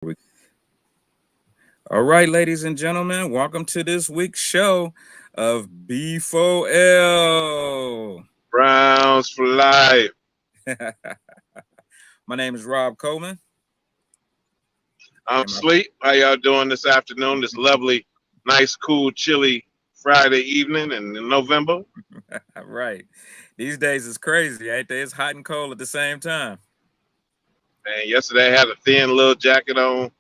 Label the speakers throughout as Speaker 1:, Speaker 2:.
Speaker 1: All right, ladies and gentlemen, welcome to this week's show of B4L.
Speaker 2: Browns for life.
Speaker 1: My name is Rob Coleman.
Speaker 2: I'm
Speaker 1: And my,
Speaker 2: Sleep. How y'all doing this afternoon? This lovely, nice, cool, chilly Friday evening in November.
Speaker 1: right. These days is crazy, ain't they? It's hot and cold at the same time.
Speaker 2: And yesterday I had a thin little jacket on,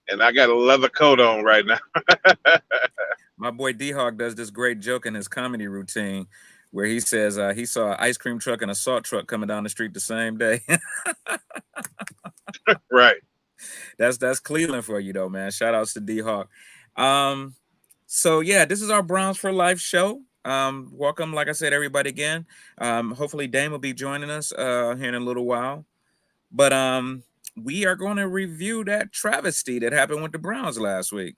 Speaker 2: and I got a leather coat on right now.
Speaker 1: My boy D Hawk does this great joke in his comedy routine where he says he saw an ice cream truck and a salt truck coming down the street the same day.
Speaker 2: Right.
Speaker 1: That's Cleveland for you though, man. Shout outs to D Hawk. Um, so yeah, this is our Browns for Life show. Welcome, like I said, everybody again. Hopefully Dame will be joining us here in a little while. But we are going to review that travesty that happened with the Browns last week.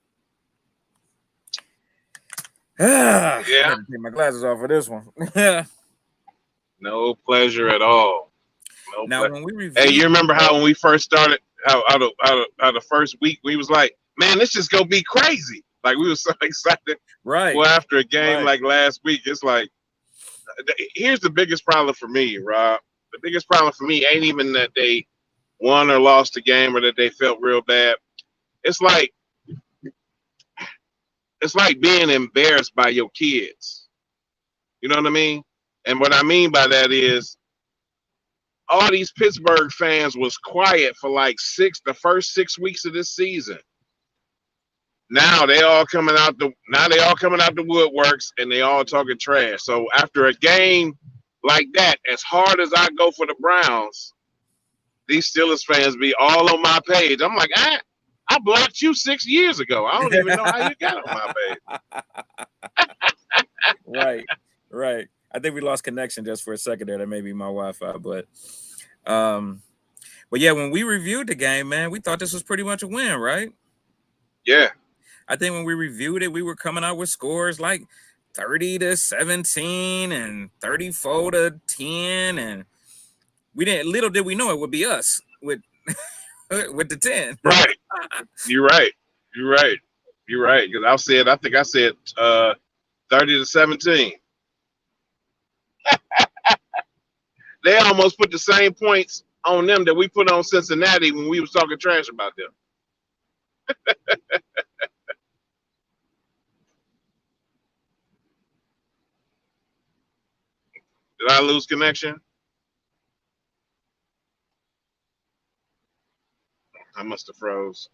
Speaker 1: I
Speaker 2: Yeah.
Speaker 1: got to take my glasses off for this one.
Speaker 2: No pleasure at all. No
Speaker 1: Now,
Speaker 2: pleasure.
Speaker 1: when we
Speaker 2: Hey,
Speaker 1: reviewed
Speaker 2: you
Speaker 1: the
Speaker 2: remember how
Speaker 1: show,
Speaker 2: when we first started, how out of the first week we was like, man, this just gonna be crazy. Like we was so excited.
Speaker 1: right,
Speaker 2: Well, after a game
Speaker 1: right,
Speaker 2: like last week, it's like here's the biggest problem for me, Rob. The biggest problem for me ain't even that they won or lost the game or that they felt real bad. It's like it's like being embarrassed by your kids. You know what I mean? And what I mean by that is all these Pittsburgh fans was quiet for like the first 6 weeks of this season. Now they all coming out the woodworks and they all talking trash. So after a game like that, as hard as I go for the Browns, these Steelers fans be all on my page. I'm like, I blocked you 6 years ago. I don't even know how you got on my page.
Speaker 1: right, right. I think we lost connection just for a second there. That may be my Wi-Fi, um, but yeah, when we reviewed the game, man, we thought this was pretty much a win, right?
Speaker 2: Yeah,
Speaker 1: I think when we reviewed it, we were coming out with scores like 30-17 and 34-10, and we didn't. Little did we know it would be us with with the 10.
Speaker 2: right. You're right. You're right. You're right. Because I think I said 30-17. They almost put the same points on them that we put on Cincinnati when we was talking trash about them. Did I lose connection? I must have froze.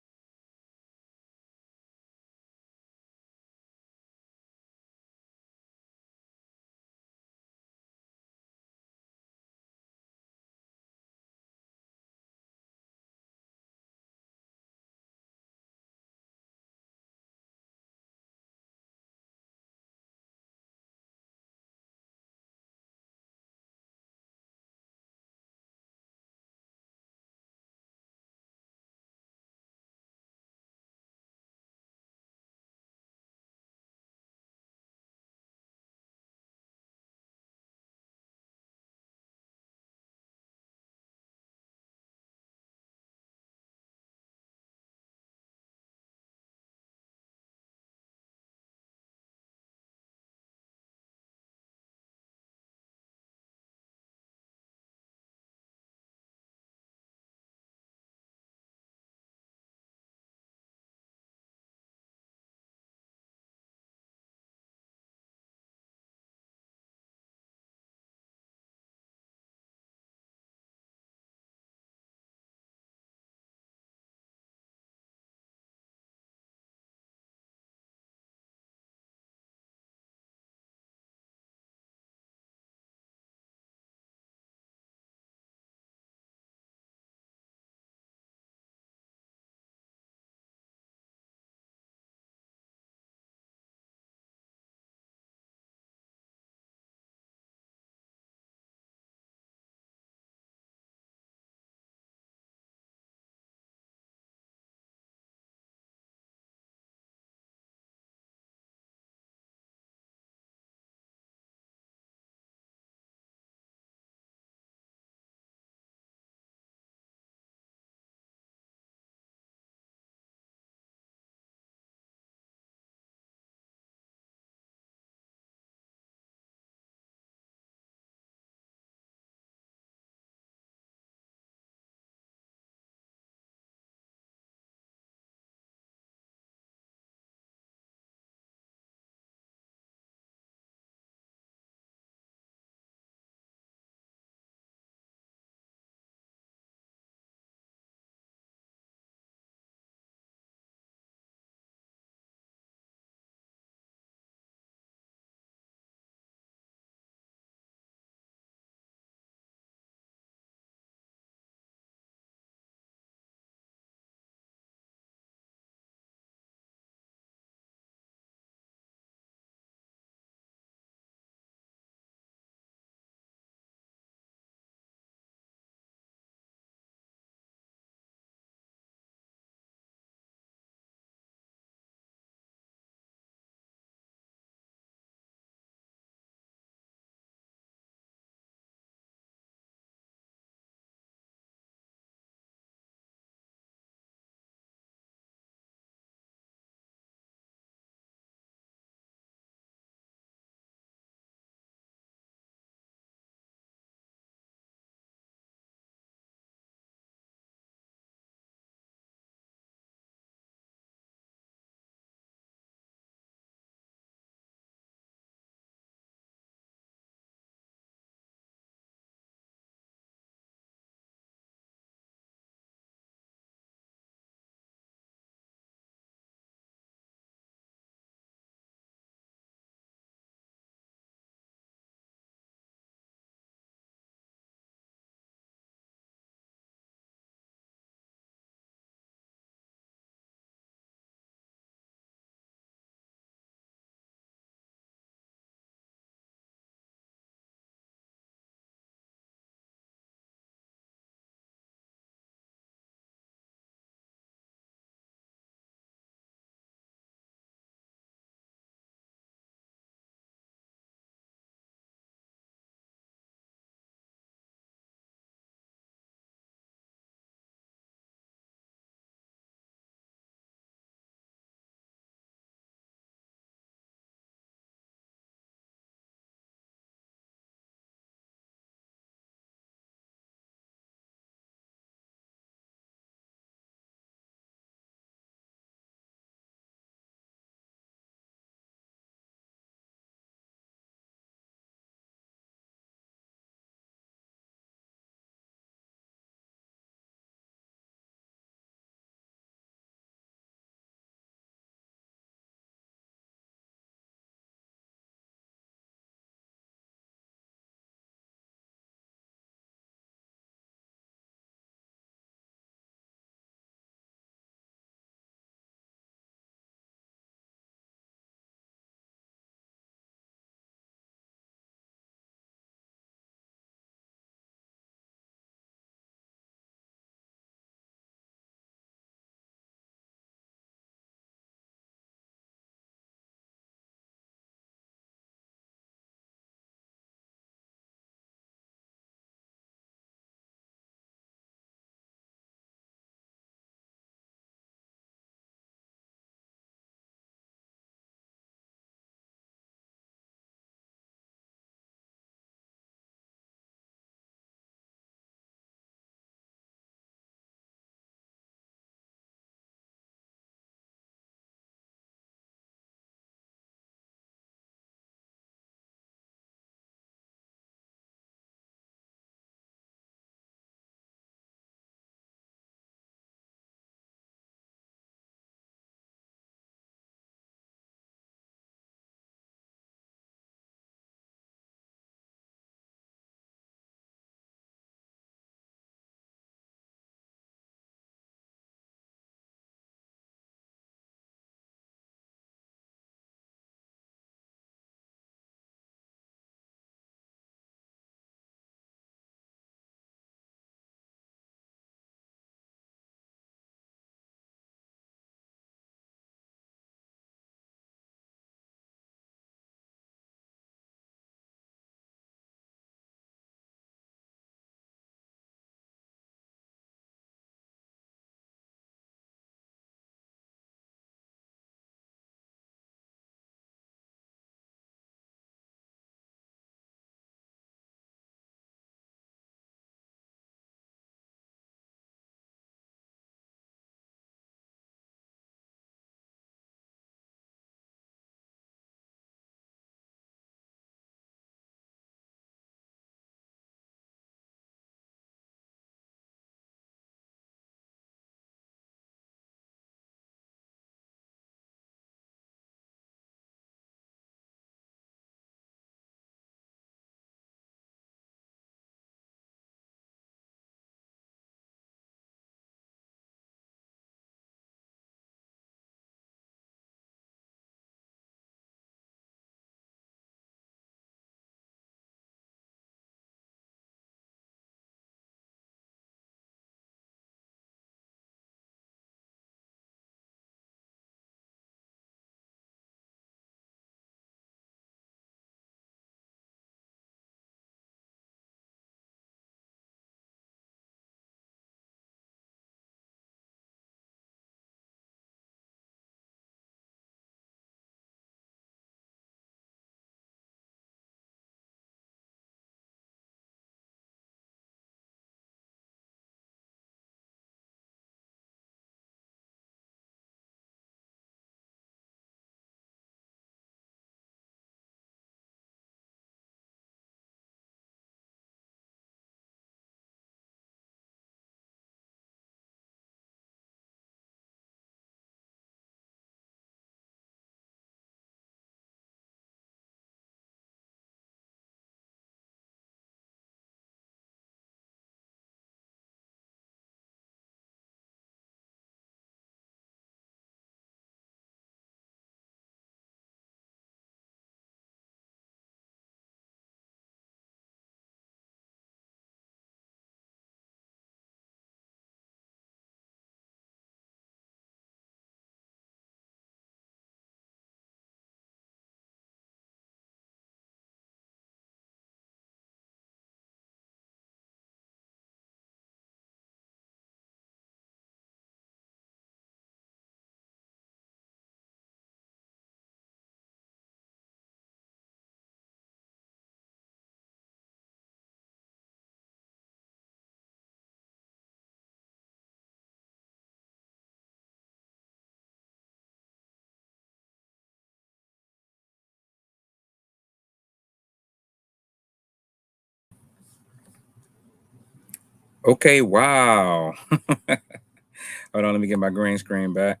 Speaker 1: Okay, wow. Hold on, let me get my green screen back.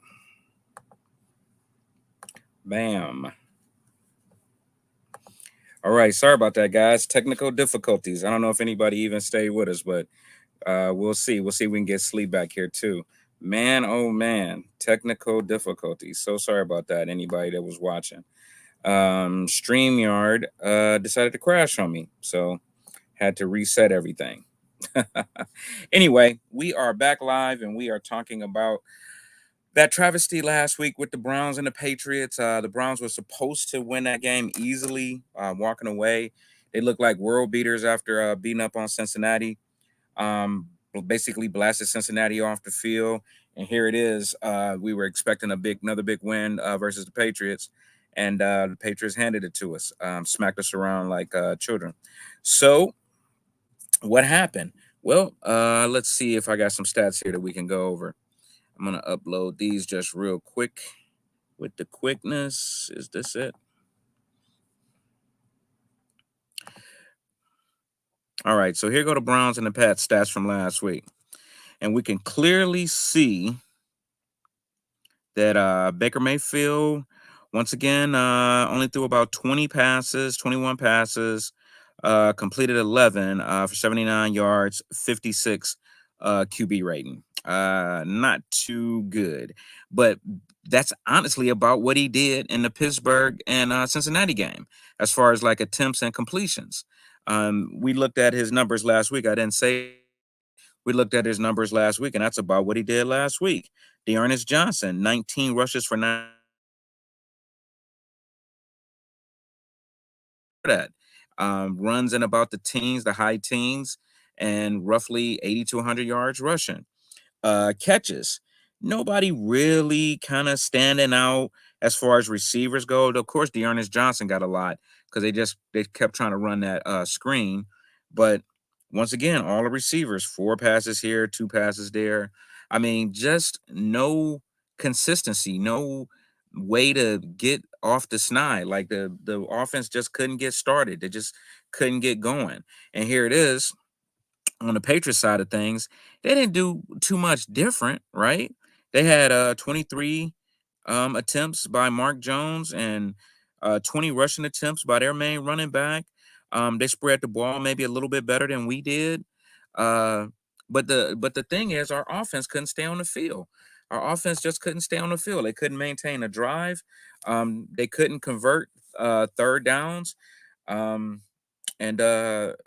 Speaker 1: Bam. All right, sorry about that, guys. Technical difficulties. I don't know if anybody even stayed with us, but we'll see. We'll see if we can get sleep back here too. Man, oh man, technical difficulties. So sorry about that. Anybody that was watching. StreamYard decided to crash on me, so had to reset everything. Anyway, we are back live and we are talking about that travesty last week with the Browns and the Patriots. The Browns were supposed to win that game easily, walking away. They looked like world beaters after beating up on Cincinnati. Basically blasted Cincinnati off the field, and here it is. We were expecting another big win versus the Patriots, and the Patriots handed it to us, smacked us around like children. So, what happened? Well, let's see if I got some stats here that we can go over. I'm gonna upload these just real quick with the quickness. Is this it? All right, so here go the Browns and the Pats stats from last week. And we can clearly see that Baker Mayfield, once again, only threw about 21 passes, completed 11 for 79 yards, 56 QB rating. Not too good, but that's honestly about what he did in the Pittsburgh and Cincinnati game, as far as like attempts and completions. We looked at his numbers last week. I didn't say we looked at his numbers last week, and that's about what he did last week. Dearness Johnson, 19 rushes for 9. That runs in about the teens, the high teens, and roughly 80 to 100 yards rushing. Catches. Nobody really kind of standing out as far as receivers go. Of course, Dearness Johnson got a lot because they kept trying to run that screen. But once again, all the receivers, 4 passes here, 2 passes there. I mean, just no consistency, no way to get off the snide. Like the offense just couldn't get started. They just couldn't get going. And here it is on the Patriots side of things, they didn't do too much different, right? They had 23 attempts by Mark Jones and 20 rushing attempts by their main running back. They spread the ball maybe a little bit better than we did. Uh, but the thing is, our offense couldn't stay on the field. Our offense just couldn't stay on the field. They couldn't maintain a drive. They couldn't convert third downs. Um, and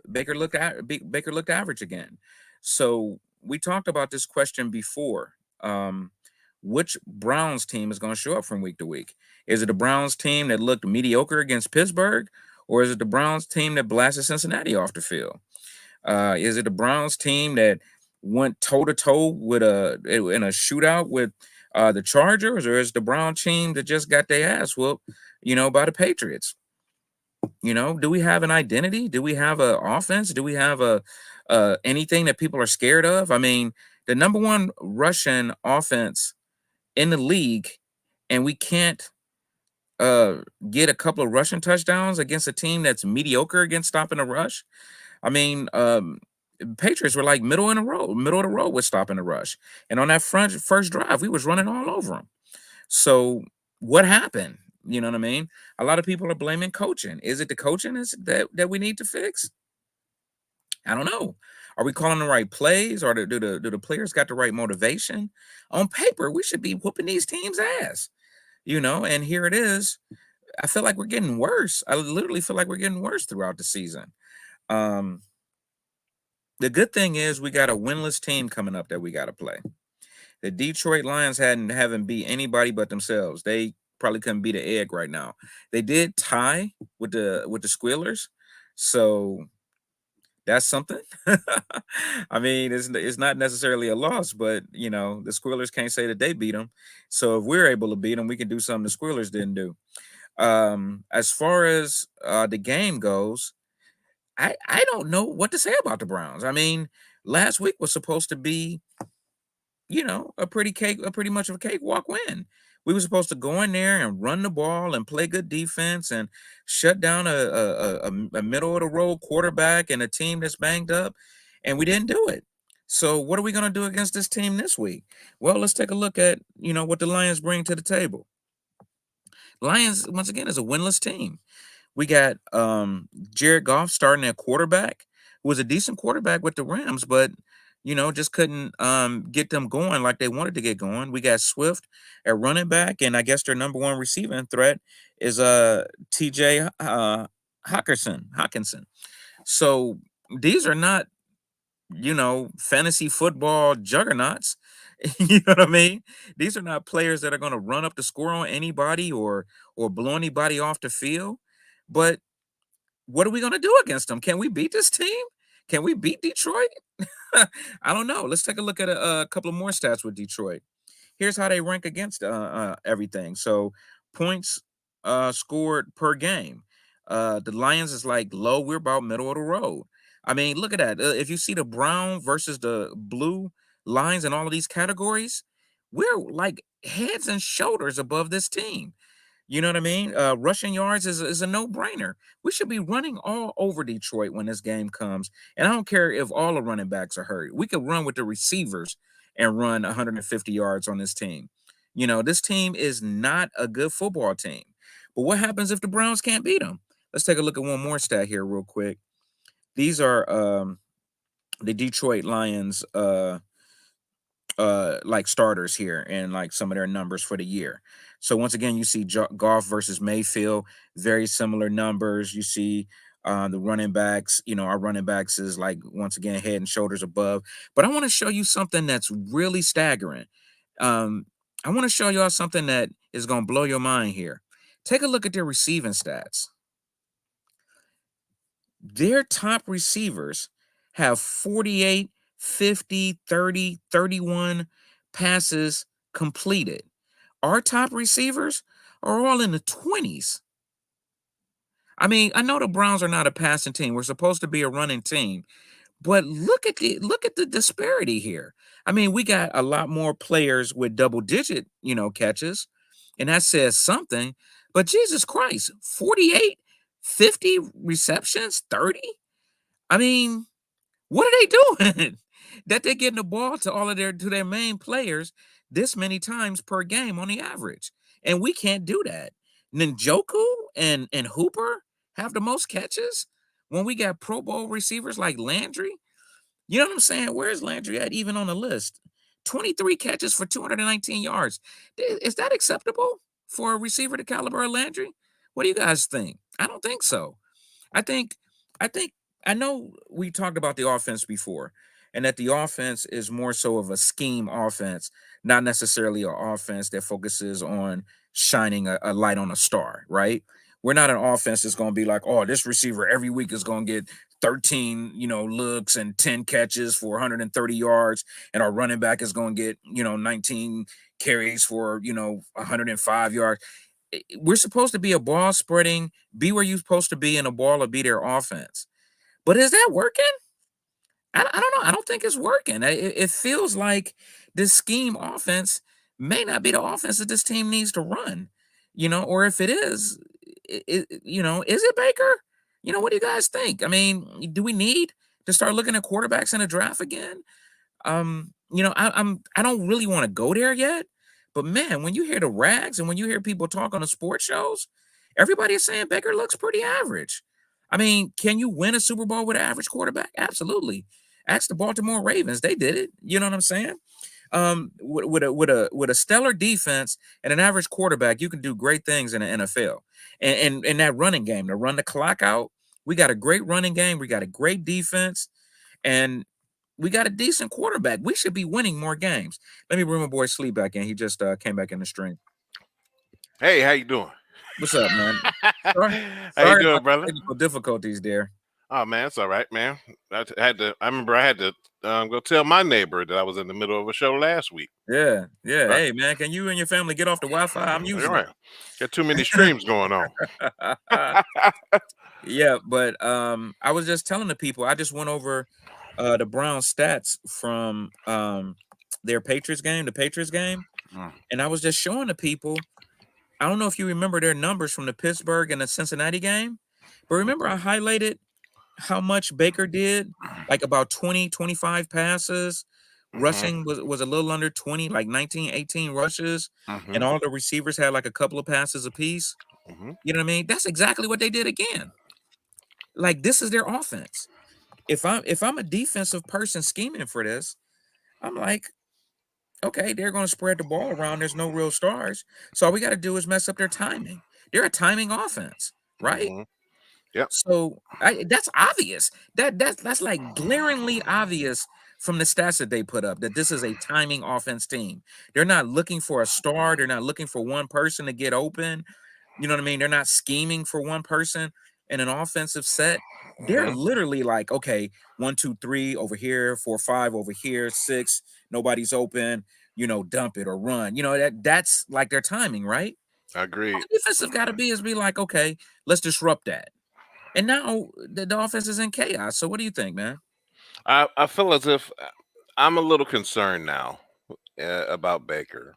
Speaker 1: Baker looked average again. So we talked about this question before. Which Browns team is going to show up from week to week? Is it the Browns team that looked mediocre against Pittsburgh, or is it the Browns team that blasted Cincinnati off the field? Is it the Browns team that went toe to toe with in a shootout with the Chargers, or is it the Brown team that just got their ass whooped, by the Patriots? Do we have an identity? Do we have an offense? Do we have a anything that people are scared of? I mean, the number one Russian offense in the league, and we can't uh get a couple of rushing touchdowns against a team that's mediocre against stopping the rush. I mean, Patriots were like middle of the road with stopping the rush. And on that first drive, we was running all over them. So what happened? You know what I mean? A lot of people are blaming coaching. Is it the coaching that we need to fix? I don't know. Are we calling the right plays, or do the players got the right motivation? On paper, we should be whooping these teams' ass. And here it is. I feel like we're getting worse. I literally feel like we're getting worse throughout the season. Um, the good thing is we got a winless team coming up that we got to play. The Detroit Lions haven't beat anybody but themselves. They probably couldn't beat an egg right now. They did tie with the Squealers, so that's something. I mean, it's not necessarily a loss, but the Squealers can't say that they beat them. So if we're able to beat them, we can do something the Squealers didn't do. As far as the game goes, I don't know what to say about the Browns. I mean, last week was supposed to be a pretty much of a cakewalk win. We were supposed to go in there and run the ball and play good defense and shut down a middle of the road quarterback and a team that's banged up, and we didn't do it. So what are we going to do against this team this week? Well, let's take a look at, what the Lions bring to the table. Lions, once again, is a winless team. We got Jared Goff starting at quarterback, who was a decent quarterback with the Rams, but just couldn't get them going like they wanted to get going. We got Swift at running back, and I guess their number one receiving threat is TJ Hawkinson. So these are not, fantasy football juggernauts. You know what I mean? These are not players that are going to run up the score on anybody or blow anybody off the field. But what are we going to do against them? Can we beat this team? Can we beat Detroit? I don't know. Let's take a look at a couple of more stats with Detroit. Here's how they rank against everything. So points scored per game. The Lions is like low. We're about middle of the road. I mean, look at that. If you see the brown versus the blue lines in all of these categories, we're like heads and shoulders above this team. You know what I mean? Rushing yards is a no-brainer. We should be running all over Detroit when this game comes. And I don't care if all the running backs are hurt. We could run with the receivers and run 150 yards on this team. This team is not a good football team. But what happens if the Browns can't beat them? Let's take a look at one more stat here real quick. These are the Detroit Lions like starters here and like some of their numbers for the year. So once again, you see Goff versus Mayfield, very similar numbers. You see the running backs, our running backs is like once again head and shoulders above. But I want to show you something that's really staggering. I want to show y'all something that is going to blow your mind here. Take a look at their receiving stats. Their top receivers have 48, 50, 30, 31 passes completed. Our top receivers are all in the 20s. I mean, I know the Browns are not a passing team. We're supposed to be a running team. But look at the disparity here. I mean, we got a lot more players with double digit, catches, and that says something. But Jesus Christ, 48, 50 receptions, 30? I mean, what are they doing? That they're getting the ball to their main players this many times per game on the average. And we can't do that. Njoku and Hooper have the most catches when we got Pro Bowl receivers like Landry. You know what I'm saying? Where's Landry at even on the list? 23 catches for 219 yards. Is that acceptable for a receiver the caliber of Landry? What do you guys think? I don't think so. I think, I think, I know we talked about the offense before, and that the offense is more so of a scheme offense, not necessarily an offense that focuses on shining a light on a star, right? We're not an offense that's going to be like, oh, this receiver every week is going to get 13, looks and 10 catches for 130 yards, and our running back is going to get, 19 carries for, 105 yards. We're supposed to be a ball spreading, be where you're supposed to be in a ball or be their offense. But is that working? I don't know. I don't think it's working. It feels like this scheme offense may not be the offense that this team needs to run, or if it is, is it Baker? What do you guys think? I mean, do we need to start looking at quarterbacks in the draft again? I don't really want to go there yet, but man, when you hear the rags and when you hear people talk on the sports shows, everybody is saying Baker looks pretty average. I mean, can you win a Super Bowl with an average quarterback? Absolutely. Ask the Baltimore Ravens; they did it. You know what I'm saying? With a stellar defense and an average quarterback, you can do great things in the NFL. And that running game to run the clock out, we got a great running game. We got a great defense, and we got a decent quarterback. We should be winning more games. Let me bring my boy Sleep back in. He just came back in the stream.
Speaker 2: Hey, how you doing?
Speaker 1: What's up, man? Sorry,
Speaker 2: How you
Speaker 1: sorry
Speaker 2: doing,
Speaker 1: about the
Speaker 2: brother?
Speaker 1: technical difficulties there.
Speaker 2: Oh man, it's all right, man. I remember I had to go tell my neighbor that I was in the middle of a show last week.
Speaker 1: Yeah, yeah.
Speaker 2: Uh,
Speaker 1: Hey, man, can you and your family get off the Wi-Fi? I'm
Speaker 2: All
Speaker 1: using
Speaker 2: right, got too many streams going on.
Speaker 1: it. Yeah, but I was just telling the people. I just went over the Browns stats from their Patriots game, the Patriots game,
Speaker 2: Mm.
Speaker 1: and I was just showing the people. I don't know if you remember their numbers from the Pittsburgh and the Cincinnati game, but remember I highlighted how much Baker did, like about 20, 25 passes.
Speaker 3: Mm-hmm.
Speaker 1: Rushing was a little under 20, like 19, 18 rushes,
Speaker 3: Mm-hmm.
Speaker 1: and all the receivers had like a couple of passes apiece.
Speaker 3: Mm-hmm.
Speaker 1: You know what I mean? That's exactly what they did again. Like this is their offense. If I'm a defensive person scheming for this, I'm like, okay, they're going to spread the ball around. There's no real stars, so all we got to do is mess up their timing. They're a timing offense, right?
Speaker 3: Mm-hmm. Yep.
Speaker 1: So that's obvious. That's like glaringly obvious from the stats that they put up that this is a timing offense team. They're not looking for a star. They're not looking for one person to get open. You know what I mean? They're not scheming for one person in an offensive set. They're
Speaker 3: Mm-hmm.
Speaker 1: literally like, okay, 1, 2, 3 over here, 4, 5 over here, 6, nobody's open. Dump it or run. That's like their timing, right? All
Speaker 3: Agreed.
Speaker 1: the defensive got to be is be like, okay, let's disrupt that. And now the offense is in chaos. So what do you think, man?
Speaker 3: I feel as if I'm a little concerned now about Baker.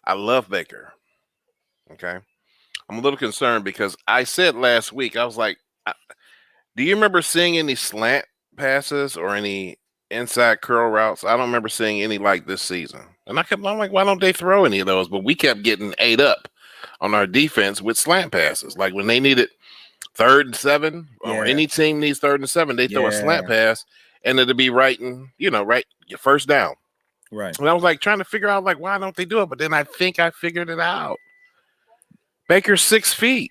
Speaker 3: I love Baker. Okay. I'm a little concerned because I said last week, I was like, do you remember seeing any slant passes or any inside curl routes? I don't remember seeing any like this season. And I'm like, why don't they throw any of those? But we kept getting ate up on our defense with slant passes. Like when they needed 3rd and 7, or
Speaker 1: Yeah,
Speaker 3: any team needs 3rd and 7, they throw a slant
Speaker 1: yeah,
Speaker 3: pass and it'll be right in, right your first down.
Speaker 1: right.
Speaker 3: And I was like trying to figure out like why don't they do it? But then I think I figured it out. Baker's 6 feet.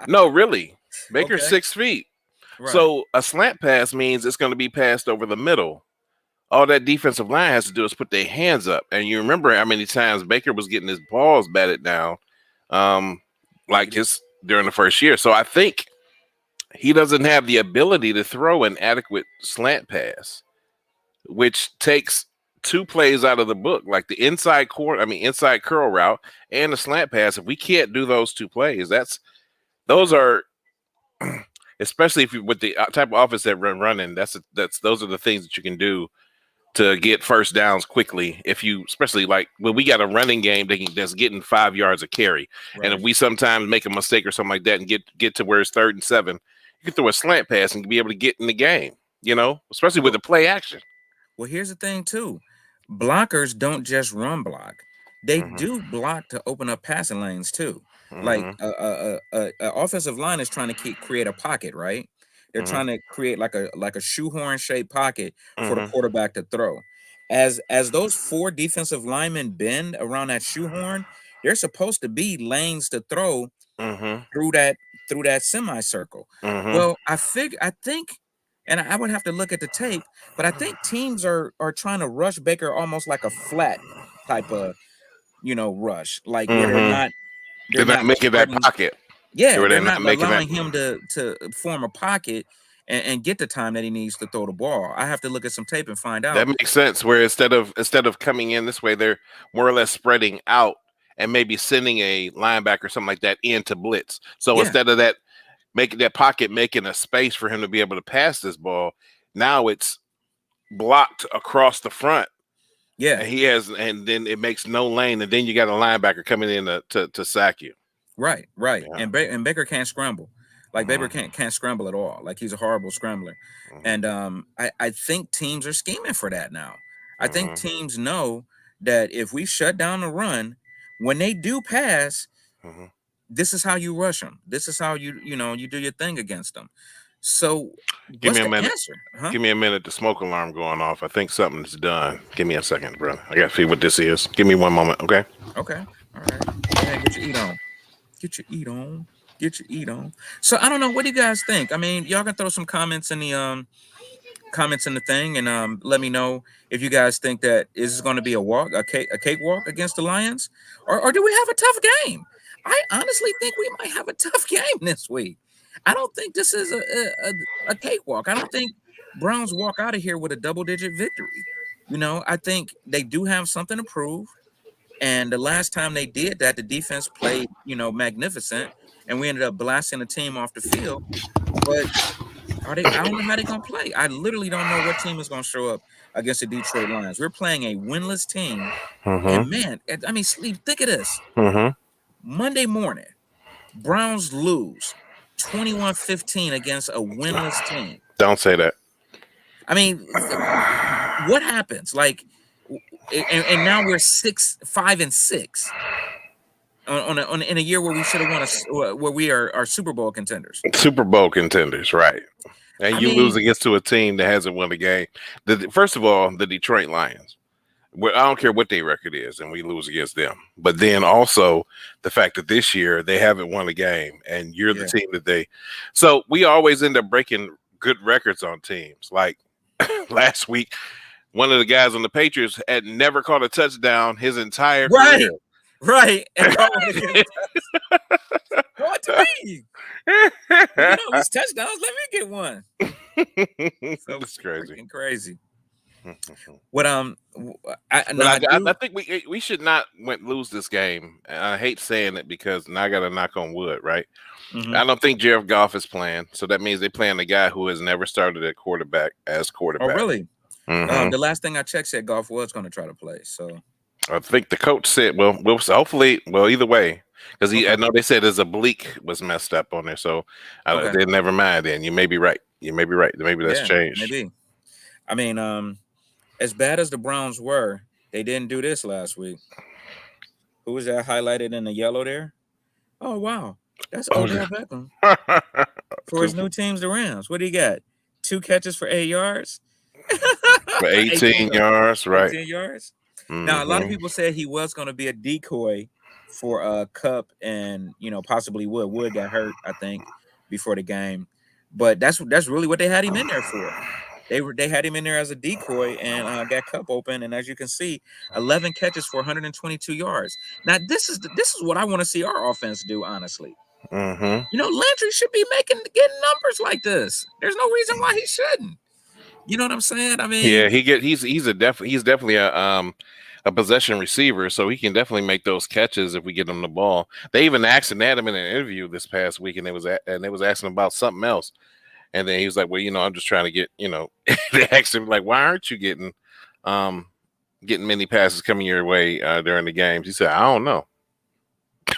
Speaker 3: No, really. Baker's
Speaker 1: Okay,
Speaker 3: 6 feet.
Speaker 1: right.
Speaker 3: So a slant pass means it's going to be passed over the middle. All that defensive line has to do is put their hands up. And you remember how many times Baker was getting his balls batted down, um, like his during the first year. So I think he doesn't have the ability to throw an adequate slant pass, which takes 2 plays out of the book, like the inside curl route and the slant pass. If we can't do those 2 plays, those are especially if you with the type of offense that running, that's those are the things that you can do to get first downs quickly. If you, especially like when we got a running game that's getting 5 yards a carry, and if
Speaker 1: Right.
Speaker 3: we sometimes make a mistake or something like that and get to where it's 3rd and 7, you can throw a slant pass and be able to get in the game. Especially with
Speaker 1: Well,
Speaker 3: the play action.
Speaker 1: well, here's the thing too. Blockers don't just run block. They
Speaker 3: Mm-hmm.
Speaker 1: do block to open up passing lanes too. Like
Speaker 3: Mm-hmm.
Speaker 1: a offensive line is trying to create a pocket, right? They're
Speaker 3: Mm-hmm.
Speaker 1: trying to create like a shoehorn shaped pocket for the
Speaker 3: Mm-hmm.
Speaker 1: quarterback to throw. As those 4 defensive linemen bend around that shoehorn, they're supposed to be lanes to throw
Speaker 3: Mm-hmm.
Speaker 1: through that semicircle.
Speaker 3: Mm-hmm.
Speaker 1: Well, I think, and I would have to look at the tape, but I think teams are trying to rush Baker almost like a flat type of rush, like where they're
Speaker 3: Mm-hmm.
Speaker 1: not they're
Speaker 3: They're not
Speaker 1: not
Speaker 3: making that
Speaker 1: spreading.
Speaker 3: pocket.
Speaker 1: Yeah,
Speaker 3: Or
Speaker 1: they're
Speaker 3: they're not
Speaker 1: not
Speaker 3: making that.
Speaker 1: allowing him to form a pocket and get the time that he needs to throw the ball. I have to look at some tape and find
Speaker 3: That
Speaker 1: out.
Speaker 3: makes sense. Where instead of coming in this way, they're more or less spreading out and maybe sending a linebacker or something like that in to blitz. So
Speaker 1: Yeah,
Speaker 3: instead of that making that pocket, making a space for him to be able to pass this ball, now it's blocked across the front.
Speaker 1: yeah.
Speaker 3: And then it makes no lane, and then you got a linebacker coming in to sack you.
Speaker 1: Right, right.
Speaker 3: Yeah.
Speaker 1: And Baker can't scramble. Like Baker
Speaker 3: Mm-hmm.
Speaker 1: can't scramble at all. Like he's a horrible scrambler.
Speaker 3: Mm-hmm.
Speaker 1: And I think teams are scheming for that now. I think
Speaker 3: Mm-hmm.
Speaker 1: teams know that if we shut down the run, when they do pass,
Speaker 3: Mm-hmm.
Speaker 1: this is how you rush them. This is how you do your thing against them. So
Speaker 3: Give
Speaker 1: what's
Speaker 3: me a
Speaker 1: the
Speaker 3: minute.
Speaker 1: answer? Huh?
Speaker 3: Give me a minute. The smoke alarm going off. I think something's done. Give me a second, brother. I gotta see what this is. Give me one moment, okay?
Speaker 1: Okay. All right. Go ahead, get your eat on. Get your eat on. Get your eat on. So I don't know. What do you guys think? I mean, y'all can throw some comments in the thing and let me know if you guys think that is this going to be a cakewalk against the Lions, or do we have a tough game? I honestly think we might have a tough game this week. I don't think this is a cakewalk. I don't think Browns walk out of here with a double-digit victory. I think they do have something to prove. And the last time they did that, the defense played, magnificent, and we ended up blasting the team off the field. But are they? I don't know how they're gonna play. I literally don't know what team is gonna show up against the Detroit Lions. We're playing a winless team,
Speaker 3: Mm-hmm.
Speaker 1: and man, I mean, sleep. Think of this:
Speaker 3: Mm-hmm.
Speaker 1: Monday morning, Browns lose. 21-15 against a winless team.
Speaker 3: Don't say that.
Speaker 1: I mean, what happens? Like, and now we're 5-6 in a year where we should have where we are Super Bowl contenders.
Speaker 3: Super Bowl contenders, right? And
Speaker 1: I
Speaker 3: you lose
Speaker 1: mean,
Speaker 3: against to a team that hasn't won a game. First of all, the Detroit Lions. I don't care what their record is, and we lose against them. But then also the fact that this year they haven't won a game, and you're the team that they. So we always end up breaking good records on teams. Like last week, one of the guys on the Patriots had never caught a touchdown his entire career.
Speaker 1: Right, and caught one against us. What to me? These touchdowns. Let me get one. So
Speaker 3: That's crazy.
Speaker 1: Crazy. What
Speaker 3: I think we should not lose this game. And I hate saying it because now I got to knock on wood, right? Mm-hmm. I don't think Jared Goff is playing, so that means they're playing a guy who has never started at quarterback as quarterback.
Speaker 1: Oh, really?
Speaker 3: Mm-hmm.
Speaker 1: The last thing I checked said Goff was going to try to play. So
Speaker 3: I think the coach said, "Well, hopefully, either way." Because I know they said his oblique was messed up on there, so they never mind. Then you may be right. Maybe that's changed.
Speaker 1: Maybe. I mean, as bad as the Browns were, they didn't do this last week. Who was that highlighted in the yellow there? Oh wow, that's Odell Beckham for his new teams, the Rams. What do you got? 2 catches for 8 yards.
Speaker 3: For 18 yards, right?
Speaker 1: 18 yards. Mm-hmm. Now a lot of people said he was going to be a decoy for Cup and possibly Wood. Wood got hurt, I think, before the game, but that's really what they had him in there for. They had him in there as a decoy and got Cup open, and as you can see, 11 catches for 122 yards. Now this is what I want to see our offense do. Honestly,
Speaker 3: mm-hmm.
Speaker 1: Landry should be getting numbers like this. There's no reason why he shouldn't. You know what I'm saying? I mean,
Speaker 3: yeah, he's definitely a possession receiver, so he can definitely make those catches if we get him the ball. They even asked him in an interview this past week, and they was asking about something else. And then he was like, well, I'm just trying to get, they asked him, like, why aren't you getting many passes coming your way during the games? He said, I don't know.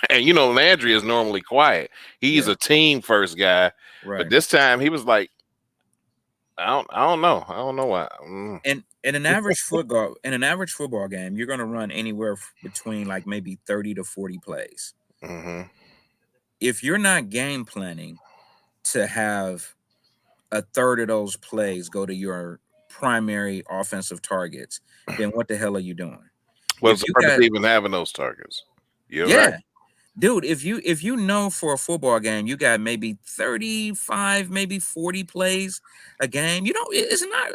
Speaker 3: And, Landry is normally quiet. He's a team first guy. Right. But this time he was like, I don't know. I don't know why.
Speaker 1: And in an average football game, you're going to run anywhere between like maybe 30 to 40 plays.
Speaker 3: Mm-hmm.
Speaker 1: If you're not game planning to have a third of those plays go to your primary offensive targets, then what the hell are you doing?
Speaker 3: What's the purpose of even having those targets? Right.
Speaker 1: Dude, if you know for a football game you got maybe 35, maybe 40 plays a game, it's not,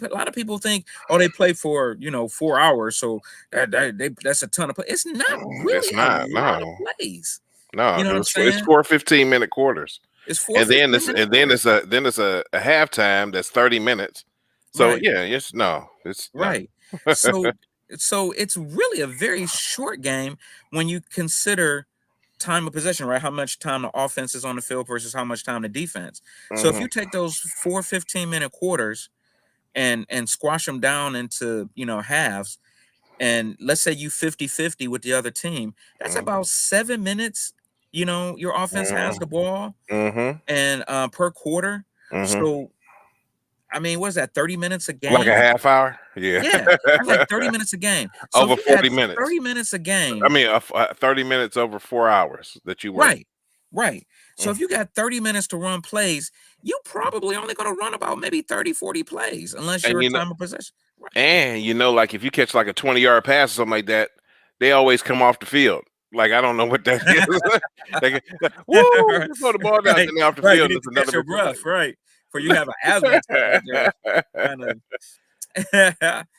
Speaker 1: a lot of people think, they play for 4 hours, so that's a ton of plays. It's not really a lot of plays.
Speaker 3: No, it's 4 15-minute quarters.
Speaker 1: It's 4
Speaker 3: and then it's a halftime that's 30 minutes. So
Speaker 1: right.
Speaker 3: It's
Speaker 1: right. So it's really a very short game when you consider time of possession, right? How much time the offense is on the field versus how much time the defense. Mm-hmm. So if you take those 4 15-minute quarters and squash them down into halves, and let's say you 50-50 with the other team, that's about 7 minutes. Your offense has the ball, and per quarter. So, I mean, what is that? 30 minutes a game?
Speaker 3: Like a half hour?
Speaker 1: Yeah, that's like 30 minutes a game. So
Speaker 3: over 40 minutes.
Speaker 1: 30 minutes a game.
Speaker 3: I mean, 30 minutes over 4 hours that you work.
Speaker 1: Right. So if you got 30 minutes to run plays, you probably only going to run about maybe 30, 40 plays, unless you're a time of possession. Right.
Speaker 3: And like if you catch like a 20-yard pass or something like that, they always come off the field. Like, I don't know what that is. Woo! Just throw the ball down and off the field.
Speaker 1: You catch your breath, right? For you have an asthma attack.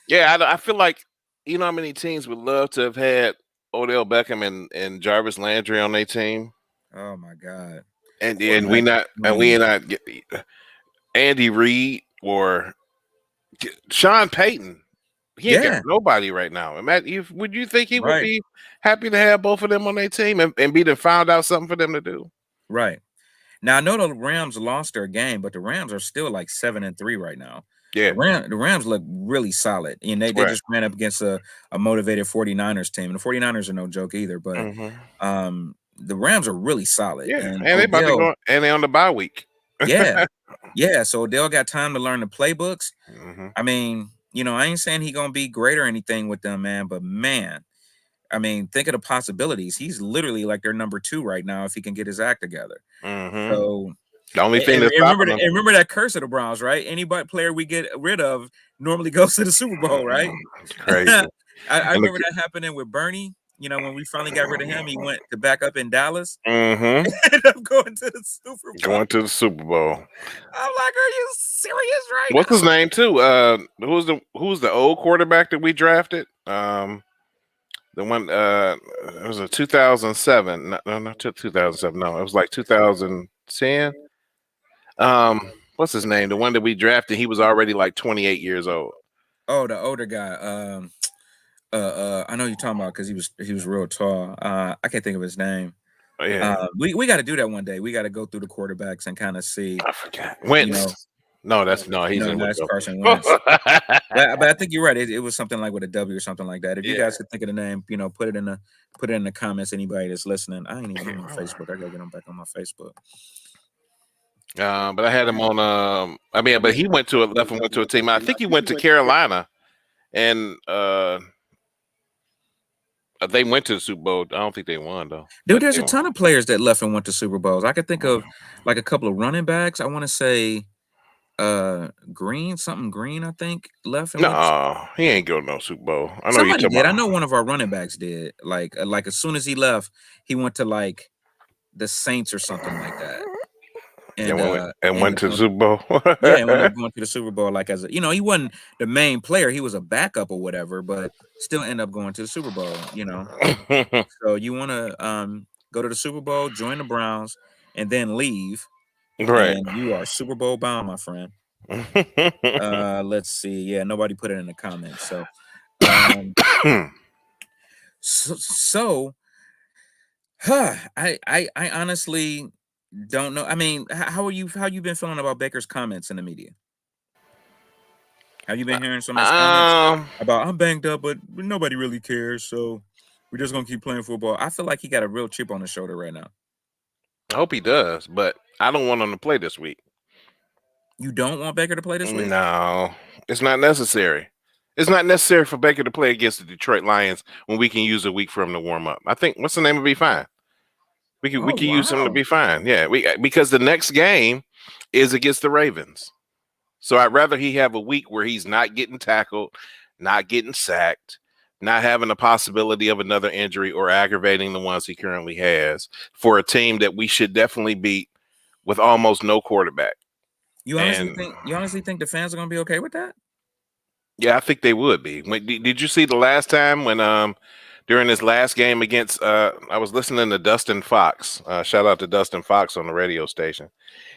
Speaker 3: Yeah, I feel like, how many teams would love to have had Odell Beckham and Jarvis Landry on their team?
Speaker 1: Oh my God!
Speaker 3: And we not get Andy Reid or Sean Payton. He ain't got nobody right now. And Matt, would you think he would be happy to have both of them on their team and be to found out something for them to do?
Speaker 1: Right. Now I know the Rams lost their game, but the Rams are still like 7-3 right now.
Speaker 3: Yeah.
Speaker 1: The Rams look really solid. And they just ran up against a motivated 49ers team. And the 49ers are no joke either. But the Rams are really solid,
Speaker 3: Yeah,
Speaker 1: and
Speaker 3: and they about to
Speaker 1: Odell,
Speaker 3: go, and they on the bye week.
Speaker 1: yeah, yeah. So Odell got time to learn the playbooks.
Speaker 3: Hmm.
Speaker 1: I mean, I ain't saying he gonna be great or anything with them, man, but man, I mean, think of the possibilities. He's literally like their number two right now if he can get his act together.
Speaker 3: Hmm.
Speaker 1: So
Speaker 3: The only
Speaker 1: and,
Speaker 3: thing
Speaker 1: and
Speaker 3: that's
Speaker 1: remember
Speaker 3: stopping
Speaker 1: that,
Speaker 3: them,
Speaker 1: and remember that curse of the Browns, right? Anybody player we get rid of normally goes to the Super Bowl, right?
Speaker 3: it's crazy.
Speaker 1: I
Speaker 3: And
Speaker 1: remember that happening with Bernie. When we finally got rid of him, he went to back up in Dallas, ended up going to the Super Bowl.
Speaker 3: going to the Super Bowl.
Speaker 1: I'm like, are you serious right
Speaker 3: What's his
Speaker 1: now?
Speaker 3: name too? Who's the old quarterback that we drafted? The one it was a 2007. No, not 2007. No, it was like 2010. What's his name? The one that we drafted, he was already like 28 years old.
Speaker 1: Oh, the older guy. I know you're talking about because he was real tall. I can't think of his name.
Speaker 3: Oh, yeah,
Speaker 1: We got to do that one day. We got to go through the quarterbacks and kind of see,
Speaker 3: I forgot.
Speaker 1: you know,
Speaker 3: Wentz. No, no, he's in
Speaker 1: that's
Speaker 3: Wingo.
Speaker 1: Carson Wentz. But I think you're right. It was something like with a W or something like that. If you
Speaker 3: Yeah.
Speaker 1: guys could think of the name, put it in the comments. Anybody that's listening, I ain't even on my Facebook. I gotta get him back on my Facebook.
Speaker 3: But I had him on. But he went to left and went to a team. I think he went to Carolina, and they went to the Super Bowl. I don't think they won though.
Speaker 1: Dude,
Speaker 3: But
Speaker 1: there's
Speaker 3: they
Speaker 1: a
Speaker 3: won.
Speaker 1: ton of players that left and went to Super Bowls. I could think of like a couple of running backs. I want to say something Green, I think, left and went.
Speaker 3: No, he ain't go to no Super Bowl. I know you
Speaker 1: Somebody
Speaker 3: talking
Speaker 1: did. I
Speaker 3: about.
Speaker 1: know one of our running backs did. Like as soon as he left, he went to like the Saints or something like that.
Speaker 3: And
Speaker 1: And
Speaker 3: went to the Super Bowl.
Speaker 1: yeah, and ended up going to the Super Bowl like as he wasn't the main player, he was a backup or whatever, but still end up going to the Super Bowl. So you want to go to the Super Bowl, join the Browns, and then leave,
Speaker 3: Right.
Speaker 1: and you are Super Bowl bound, my friend. Let's see. Yeah, nobody put it in the comments. Um so I honestly don't know. I mean, how you been feeling about Baker's comments in the media? Have you been hearing some of his comments
Speaker 3: um,
Speaker 1: about I'm banged up, but nobody really cares, so we're just gonna keep playing football? I feel like he got a real chip on his shoulder right now.
Speaker 3: I hope he does, but I don't want him to play this week.
Speaker 1: You don't want Baker to play this week?
Speaker 3: No, it's not necessary. It's not necessary for Baker to play against the Detroit Lions when we can use a week for him to warm up. I think what's the name will be fine. We
Speaker 1: Oh
Speaker 3: can use him to
Speaker 1: wow.
Speaker 3: be fine. Yeah, because the next game is against the Ravens. So I'd rather he have a week where he's not getting tackled, not getting sacked, not having the possibility of another injury or aggravating the ones he currently has for a team that we should definitely beat with almost no quarterback.
Speaker 1: You honestly
Speaker 3: And
Speaker 1: think the fans are gonna be okay with that?
Speaker 3: yeah, I think they would be. Did you see the last time when during his last game against I was listening to Dustin Fox. Shout out to Dustin Fox on the radio station.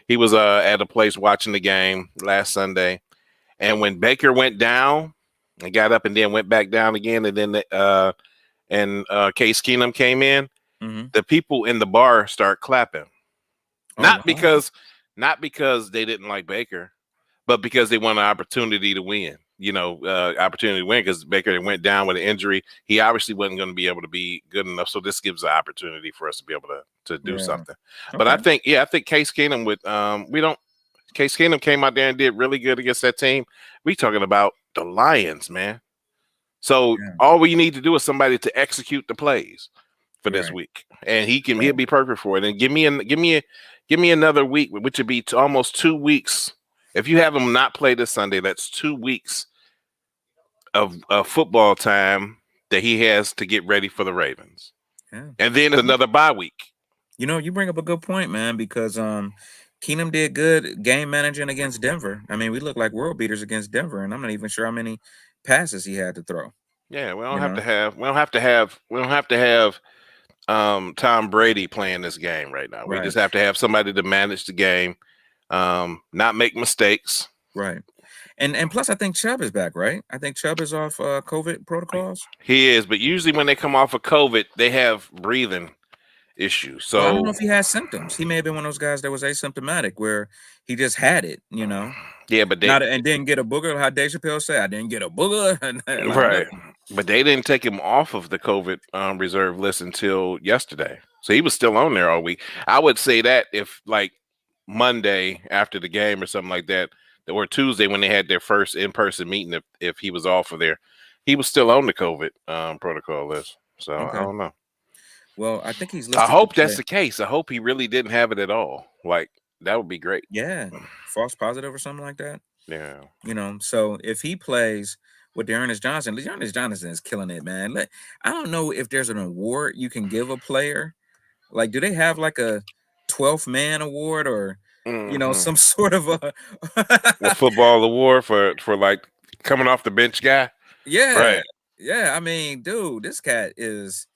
Speaker 3: He was at a place watching the game last Sunday, and when Baker went down and got up and then went back down again, and then Case Keenum came in,
Speaker 1: Mm-hmm.
Speaker 3: the people in the bar start clapping.
Speaker 1: Oh
Speaker 3: Not
Speaker 1: wow.
Speaker 3: not because they didn't like Baker, but because they want an opportunity to win. Opportunity to win because Baker went down with an injury. He obviously wasn't going to be able to be good enough. So this gives an opportunity for us to be able to do
Speaker 1: Yeah.
Speaker 3: something. But
Speaker 1: Okay.
Speaker 3: I think Case Keenum Case Keenum came out there and did really good against that team. We talking about the Lions, man. So
Speaker 1: Yeah.
Speaker 3: all we need to do is somebody to execute the plays for this
Speaker 1: Right.
Speaker 3: week, and he'll be perfect for it. And give me another week, which would be almost 2 weeks. If you have him not play this Sunday, that's 2 weeks of football time that he has to get ready for the Ravens,
Speaker 1: Yeah.
Speaker 3: and then another bye week.
Speaker 1: You bring up a good point, man, because Keenum did good game managing against Denver. I mean, we look like world beaters against Denver, and I'm not even sure how many passes he had to throw.
Speaker 3: Yeah,
Speaker 1: You know,
Speaker 3: we don't have to have Tom Brady playing this game right now. We
Speaker 1: right,
Speaker 3: just have to have somebody to manage the game, not make mistakes.
Speaker 1: right, and plus, I think Chubb is back, right? I think Chubb is off COVID protocols.
Speaker 3: He is, but usually when they come off of COVID, they have breathing issues.
Speaker 1: Well, I don't know
Speaker 3: So
Speaker 1: if he has symptoms. He may have been one of those guys that was asymptomatic, where he just had it,
Speaker 3: yeah, but
Speaker 1: not and didn't get a booger. How Dave Chappelle said, "I didn't get a booger," like
Speaker 3: right,
Speaker 1: nothing.
Speaker 3: but they didn't take him off of the COVID reserve list until yesterday. So he was still on there all week. I would say that if like Monday after the game or something like that, or Tuesday when they had their first in-person meeting, if he was off of there, he was still on the COVID protocol list. So I
Speaker 1: Okay.
Speaker 3: don't know.
Speaker 1: Well, I think he's
Speaker 3: I
Speaker 1: listed to
Speaker 3: hope that's
Speaker 1: play.
Speaker 3: the case. I hope he really didn't have it at all. Like that would be great.
Speaker 1: Yeah, false positive or something like that.
Speaker 3: Yeah.
Speaker 1: So if he plays with Dearness Johnson, Dearness Johnson is killing it, man. I don't know if there's an award you can give a player. Like, do they have like a 12th man award or
Speaker 3: Hmm.
Speaker 1: some sort of a
Speaker 3: A football award for like coming off the bench guy.
Speaker 1: yeah,
Speaker 3: Right.
Speaker 1: yeah. I mean, dude, this cat is.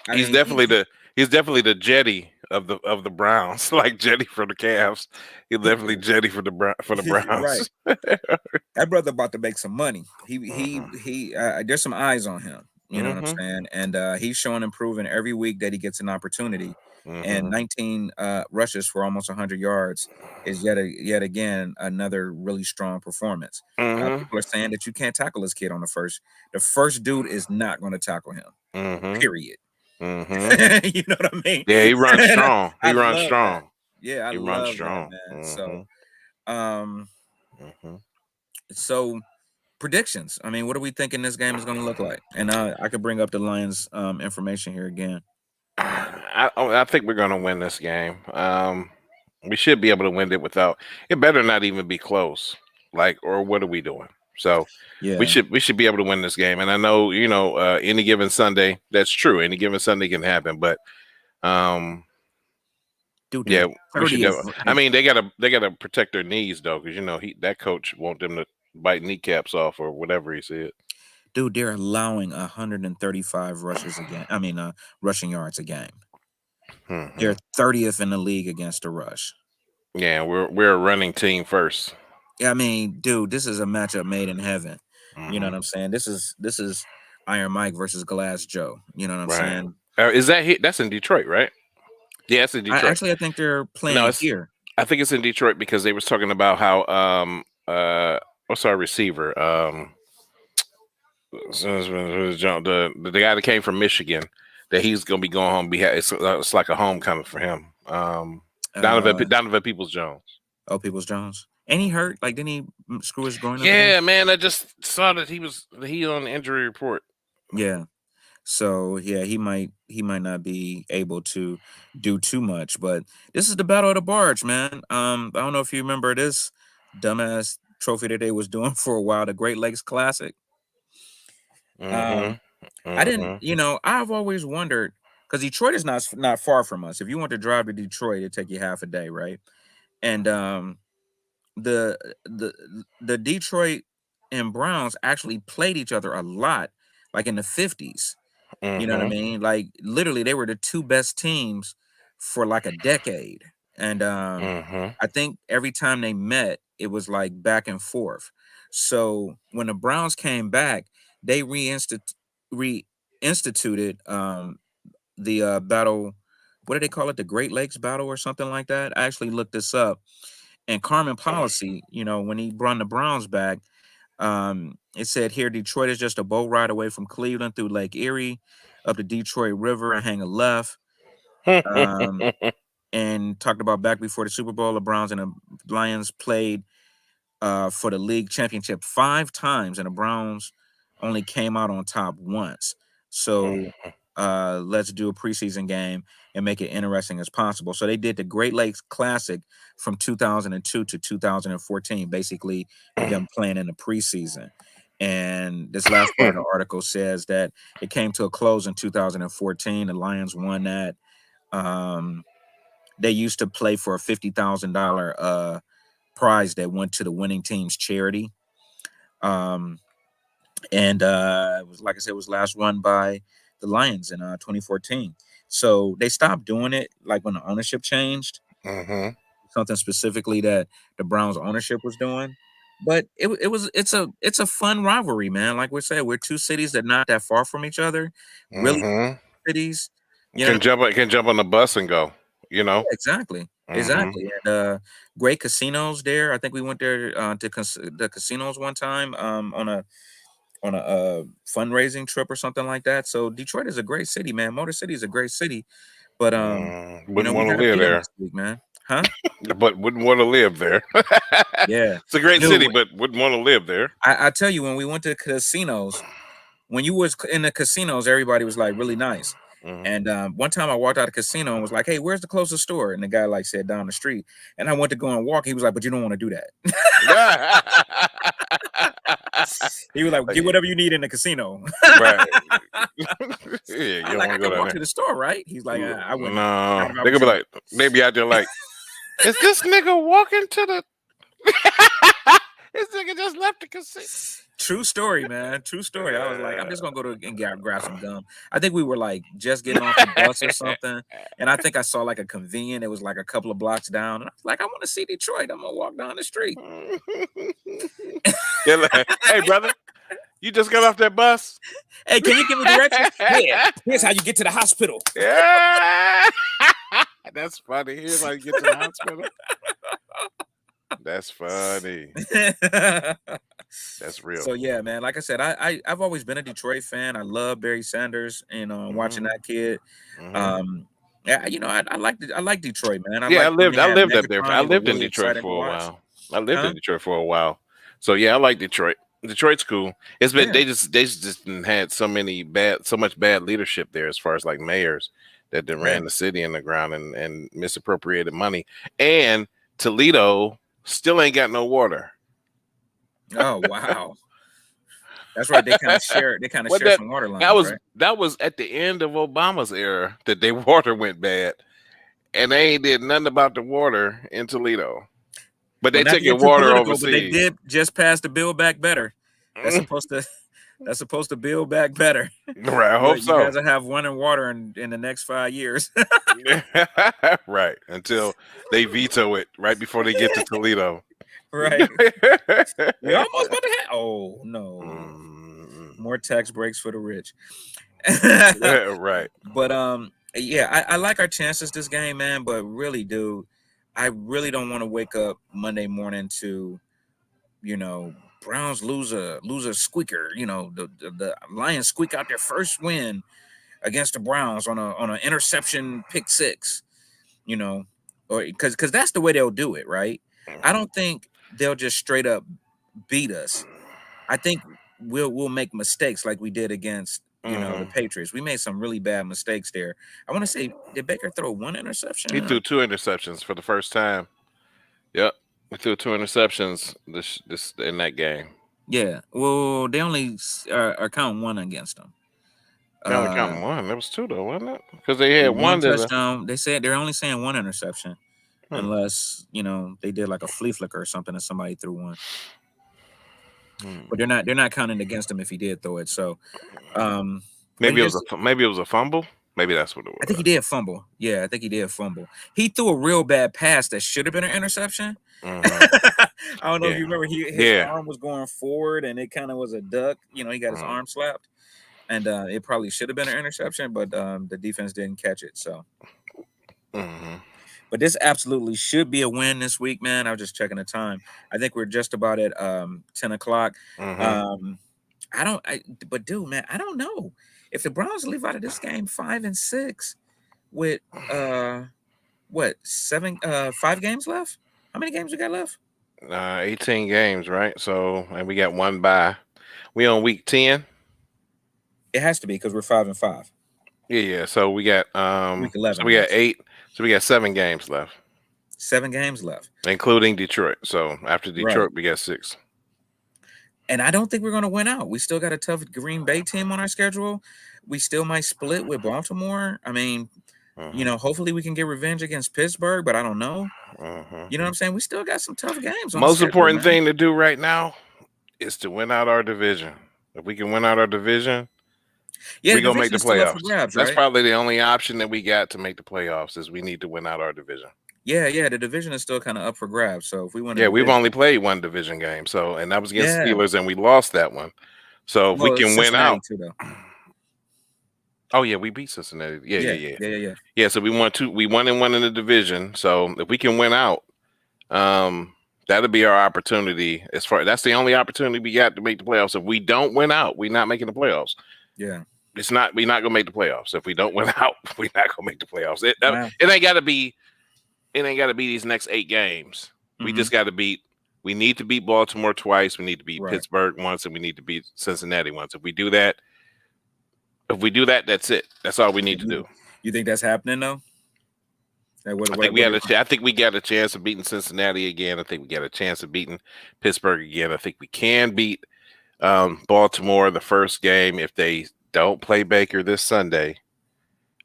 Speaker 1: I
Speaker 3: He's
Speaker 1: mean,
Speaker 3: definitely the he's definitely the Jetty of the Browns, like Jetty for the Cavs. He's definitely Jetty for for the
Speaker 1: right.
Speaker 3: Browns.
Speaker 1: That brother about to make some money. He he
Speaker 3: Hmm.
Speaker 1: he. There's some eyes on him. You know what I'm
Speaker 3: Hmm.
Speaker 1: saying? And he's showing improving every week that he gets an opportunity. And
Speaker 3: Hmm.
Speaker 1: 19 rushes for almost 100 yards is yet again another really strong performance.
Speaker 3: Hmm.
Speaker 1: People are saying that you can't tackle this kid on the first. The first dude is not going to tackle him.
Speaker 3: Hmm.
Speaker 1: Period.
Speaker 3: Hmm.
Speaker 1: You know what I mean?
Speaker 3: Yeah, he runs
Speaker 1: And
Speaker 3: strong.
Speaker 1: I
Speaker 3: He runs
Speaker 1: love that.
Speaker 3: strong.
Speaker 1: Yeah, I
Speaker 3: He runs
Speaker 1: love that,
Speaker 3: strong.
Speaker 1: man.
Speaker 3: Hmm.
Speaker 1: Um,
Speaker 3: Hmm.
Speaker 1: so predictions. I mean, what are we thinking this game is going to look like? And I could bring up the Lions information here again.
Speaker 3: I think we're gonna win this game. We should be able to win it without. It better not even be close. Like, or what are we doing? So
Speaker 1: Yeah,
Speaker 3: we should be able to win this game. And I know any given Sunday. That's true. Any given Sunday can happen. But um,
Speaker 1: dude, they're
Speaker 3: yeah, we should.
Speaker 1: 30th.
Speaker 3: I mean, they gotta protect their knees though, because that coach want them to bite kneecaps off or whatever he said.
Speaker 1: Dude, they're allowing 135 rushes again. I mean, rushing yards a game.
Speaker 3: Hmm.
Speaker 1: They're 30th in the league against the rush.
Speaker 3: Yeah, we're a running team first.
Speaker 1: I mean, dude, this is a matchup made in heaven. You know
Speaker 3: Hmm.
Speaker 1: what I'm saying? This is Iron Mike versus Glass Joe. You know what I'm
Speaker 3: Right.
Speaker 1: saying?
Speaker 3: Is that that's in Detroit, right? Yeah, it's in Detroit.
Speaker 1: I think they're
Speaker 3: No,
Speaker 1: playing
Speaker 3: it's
Speaker 1: here.
Speaker 3: I think it's in Detroit because they was talking about how what's our receiver the guy that came from Michigan that he's gonna be going home. It's like a homecoming for him.
Speaker 1: Uh,
Speaker 3: Donovan Peoples Jones.
Speaker 1: oh, Peoples Jones. Ain't he hurt? Like, didn't he screw his groin up again?
Speaker 3: Yeah, man. I just saw that he on the injury report.
Speaker 1: Yeah. So yeah, he might not be able to do too much, but this is the battle of the barge, man. I don't know if you remember this dumbass trophy that they was doing for a while, the Great Lakes Classic.
Speaker 3: Mm-hmm.
Speaker 1: Um, I didn't,
Speaker 3: Mm-hmm.
Speaker 1: I've always wondered because Detroit is not far from us. If you want to drive to Detroit, it'd take you half a day, right? And the the Detroit and Browns actually played each other a lot, like in the 50s. You know what I
Speaker 3: Mm-hmm.
Speaker 1: mean? Like literally they were the two best teams for like a decade. And
Speaker 3: Mm-hmm.
Speaker 1: I think every time they met, it was like back and forth. So when the Browns came back, they reinstituted the battle. What do they call it? The Great Lakes Battle or something like that. I actually looked this up. And Carmen Policy, when he brought the Browns back, it said here Detroit is just a boat ride away from Cleveland through Lake Erie, up the Detroit River and hang a left. Um, and talked about back before the Super Bowl, the Browns and the Lions played for the league championship 5 times, and the Browns only came out on top once. So let's do a preseason game and make it interesting as possible. So they did the Great Lakes Classic from 2002 to 2014, basically them playing in the preseason. And this last part of the article says that it came to a close in 2014. The Lions won that. Um, they used to play for a $50,000 prize that went to the winning team's charity. Um, and it was, like I said, it was last run by the Lions in 2014. So they stopped doing it like when the ownership changed,
Speaker 3: Mm-hmm.
Speaker 1: something specifically that the Browns ownership was doing. But it's a fun rivalry, man. Like we said, we're two cities that not that far from each other, really
Speaker 3: Mm-hmm.
Speaker 1: cities. You know,
Speaker 3: Can jump on the bus and go. You know.
Speaker 1: exactly,
Speaker 3: Mm-hmm.
Speaker 1: exactly. And great casinos there. I think we went there to the casinos one time on a fundraising trip or something like that. So Detroit is a great city, man. Motor City is a great city, But
Speaker 3: Wouldn't
Speaker 1: we
Speaker 3: want to
Speaker 1: got to
Speaker 3: live
Speaker 1: beat them
Speaker 3: there,
Speaker 1: this week, man. Huh?
Speaker 3: but wouldn't want to live there.
Speaker 1: Yeah.
Speaker 3: It's a great city,
Speaker 1: Dude,
Speaker 3: but wouldn't want to live there.
Speaker 1: I tell you, when we went to casinos, when you was in the casinos, everybody was like really nice.
Speaker 3: Mhm.
Speaker 1: And one time I walked out of the casino and was like, "Hey, where's the closest store?" And the guy like said down the street. And I went to go and walk. He was like, "But you don't want to do that." He was like,
Speaker 3: Like,
Speaker 1: "Get whatever you need in the casino."
Speaker 3: right. Yeah,
Speaker 1: I
Speaker 3: you
Speaker 1: was
Speaker 3: don't
Speaker 1: like,
Speaker 3: want
Speaker 1: "I
Speaker 3: to go
Speaker 1: can
Speaker 3: down
Speaker 1: walk to
Speaker 3: there.
Speaker 1: the store, right?" He's like, "I wouldn't. Not
Speaker 3: No,
Speaker 1: if I
Speaker 3: they're
Speaker 1: was
Speaker 3: gonna be
Speaker 1: you."
Speaker 3: like, they be out there like, is this nigga walking to the? This nigga just left the casino.
Speaker 1: True story, man. True story. I was like, I'm just gonna go to and grab some gum. I think we were like just getting off the bus or something, and I think I saw like a convenient. It was like a couple of blocks down, and I was like, I want to see Detroit. I'm gonna walk down the street.
Speaker 3: They're like, hey, brother, you just got off that bus?
Speaker 1: Hey, can you give me directions? Yeah, here's how you get to the hospital.
Speaker 3: Yeah. That's funny. Here's how you get to the hospital. That's funny. That's real.
Speaker 1: So yeah, man. Like I said, I've always been a Detroit fan. I love Barry Sanders. Watching that kid.
Speaker 3: Mhm.
Speaker 1: Yeah, I like Detroit, man. I
Speaker 3: Yeah,
Speaker 1: like when they
Speaker 3: I
Speaker 1: had
Speaker 3: lived up there.
Speaker 1: Megatron.
Speaker 3: I
Speaker 1: It was
Speaker 3: lived in
Speaker 1: really
Speaker 3: Detroit
Speaker 1: exciting to
Speaker 3: for a
Speaker 1: watch.
Speaker 3: while. I lived
Speaker 1: Huh?
Speaker 3: in Detroit for a while. So yeah, I like Detroit. Detroit's cool. It's been
Speaker 1: Yeah,
Speaker 3: they just didn't had so much bad leadership there as far as like mayors that then
Speaker 1: yeah.
Speaker 3: ran the city in the ground and misappropriated money. And Toledo still ain't got no water.
Speaker 1: Oh wow, that's right. They kind of share. They kind of
Speaker 3: What
Speaker 1: share
Speaker 3: that
Speaker 1: some water lines, right?
Speaker 3: that was at the end of Obama's era that their water went bad. And they ain't did nothing about the water in Toledo. But
Speaker 1: Well,
Speaker 3: they
Speaker 1: not to
Speaker 3: taking
Speaker 1: get too
Speaker 3: water
Speaker 1: political, but they
Speaker 3: overseas.
Speaker 1: did just pass the Build Back Better. That's
Speaker 3: Mm,
Speaker 1: supposed to. That's supposed to build back better.
Speaker 3: right, I hope
Speaker 1: You
Speaker 3: so.
Speaker 1: guys will have running water in the next 5 years.
Speaker 3: Right. Until they veto it right before they get to Toledo.
Speaker 1: Right. We're almost about to have. Oh no,
Speaker 3: Mm,
Speaker 1: more tax breaks for the rich.
Speaker 3: right.
Speaker 1: But yeah, I like our chances this game, man. But really, dude, I really don't want to wake up Monday morning to, you know, Browns lose a squeaker. The Lions squeak out their first win against the Browns on an interception pick six. You know, or because that's the way they'll do it, right? I don't think they'll just straight up beat us. I think we'll make mistakes like we did against the
Speaker 3: Mhm.
Speaker 1: Patriots. We made some really bad mistakes there. I want to say, did Baker throw one interception?
Speaker 3: He threw 2 interceptions for the first time. Yep. He threw 2 interceptions this in that game.
Speaker 1: Yeah. Well, they only are counting one against them.
Speaker 3: They only
Speaker 1: Uh,
Speaker 3: counting one. There was two though, wasn't it? Because they had
Speaker 1: one
Speaker 3: one that
Speaker 1: touchdown. They said they're only saying one interception,
Speaker 3: hmm,
Speaker 1: unless they did like a flea flicker or something and somebody threw one.
Speaker 3: hmm.
Speaker 1: But they're not counting against him if he did throw it. So, but he just
Speaker 3: Maybe it was a fumble. Maybe that's what it
Speaker 1: I think he
Speaker 3: was.
Speaker 1: did fumble. Yeah, I think he did fumble. He threw a real bad pass that should have been an interception.
Speaker 3: Mhm.
Speaker 1: I don't know if
Speaker 3: Yeah.
Speaker 1: you remember. His
Speaker 3: Yeah.
Speaker 1: arm was going forward, and it kind of was a duck. He got his
Speaker 3: Mhm.
Speaker 1: arm slapped, and it probably should have been an interception, but the defense didn't catch it. So,
Speaker 3: Mhm.
Speaker 1: but this absolutely should be a win this week, man. I was just checking the time. I think we're just about at 10 o'clock.
Speaker 3: Mhm.
Speaker 1: Um, but dude, man, I don't know if the Browns leave out of this game 5-6 with what 5 games left. How many games we got left?
Speaker 3: 18 games, right? So, and we got one bye. We on week 10.
Speaker 1: It has to be because we're 5-5.
Speaker 3: Yeah. So we got
Speaker 1: Week
Speaker 3: so
Speaker 1: 11,
Speaker 3: we
Speaker 1: I
Speaker 3: got
Speaker 1: guess.
Speaker 3: 8. So we got 7 games left,
Speaker 1: 7 games left.
Speaker 3: including Detroit. So after
Speaker 1: Right.
Speaker 3: Detroit, we got 6.
Speaker 1: And I don't think we're going to win out. We still got a tough Green Bay team on our schedule. We still might split with Baltimore. I mean,
Speaker 3: Mhm.
Speaker 1: hopefully we can get revenge against Pittsburgh, but I don't know.
Speaker 3: Mhm.
Speaker 1: You know what I'm saying? We still got some tough games on the
Speaker 3: Most
Speaker 1: schedule,
Speaker 3: important
Speaker 1: man.
Speaker 3: thing to do right now is to win out our division. If we can win out our division,
Speaker 1: Yeah,
Speaker 3: we
Speaker 1: the
Speaker 3: gonna make
Speaker 1: division
Speaker 3: the
Speaker 1: is still up for
Speaker 3: playoffs.
Speaker 1: grabs,
Speaker 3: That's
Speaker 1: right?
Speaker 3: probably the only option that we got to make the playoffs is we need to win out our division.
Speaker 1: Yeah, the division is still kind of up for grabs. So if we win the
Speaker 3: Yeah, we've
Speaker 1: division,
Speaker 3: only played one division game, so and that was against
Speaker 1: yeah.
Speaker 3: Steelers, and we lost that one. So if we
Speaker 1: Well,
Speaker 3: can win
Speaker 1: Cincinnati
Speaker 3: out,
Speaker 1: too, though.
Speaker 3: oh yeah, we beat Cincinnati. Yeah,
Speaker 1: Yeah,
Speaker 3: yeah, yeah,
Speaker 1: yeah.
Speaker 3: yeah. So we won and won in the division. So if we can win out, that'll be our opportunity. That's the only opportunity we got to make the playoffs. If we don't win out, we're not making the playoffs.
Speaker 1: Yeah.
Speaker 3: It's not. We're not gonna make the playoffs. If we don't win out, we're not gonna make the playoffs.
Speaker 1: Wow.
Speaker 3: It ain't got to be. It ain't got to be these next 8 games. We
Speaker 1: Hmm.
Speaker 3: just got to beat. We need to beat Baltimore twice. We need to beat
Speaker 1: Right.
Speaker 3: Pittsburgh once, and we need to beat Cincinnati once. If we do that, that's it. That's all we need to do.
Speaker 1: You think that's happening though? Like,
Speaker 3: I think I think we got a chance of beating Cincinnati again. I think we got a chance of beating Pittsburgh again. I think we can beat Baltimore the first game if they don't play Baker this Sunday.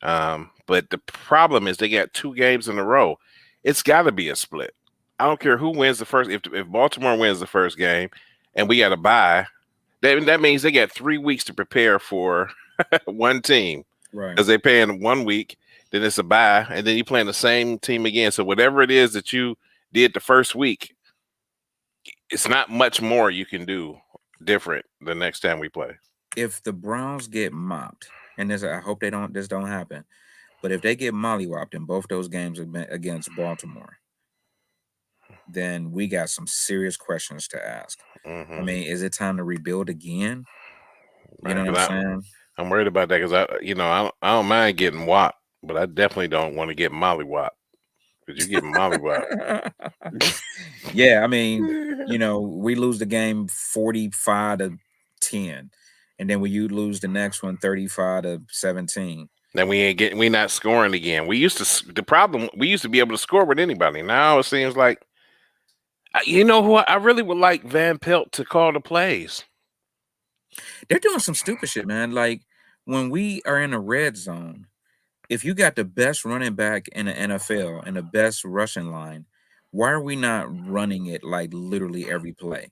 Speaker 3: But the problem is they got 2 games in a row. It's got to be a split. I don't care who wins the first. If Baltimore wins the first game and we got a bye, that means they got 3 weeks to prepare for one team.
Speaker 1: Right.
Speaker 3: Because they pay in 1 week, then it's a bye, and then you playing the same team again. So whatever it is that you did the first week, it's not much more you can do different the next time we play.
Speaker 1: If the Browns get mopped, and I hope this don't happen, but if they get mollywopped in both those games against Baltimore, then we got some serious questions to ask.
Speaker 3: Mm-hmm.
Speaker 1: I mean, is it time to rebuild again? You know
Speaker 3: Right,
Speaker 1: what I'm saying?
Speaker 3: I'm worried about that because I don't mind getting whopped, but I definitely don't want to get mollywopped because you get mollywopped.
Speaker 1: Yeah, I mean, we lose the game 45-10, and then you lose the next one 35-17.
Speaker 3: Then we not scoring again. We used to be able to score with anybody. Now it seems like, you know who I really would like Van Pelt to call the plays.
Speaker 1: They're doing some stupid shit, man. Like when we are in a red zone, if you got the best running back in the NFL and the best rushing line, why are we not running it like literally every play?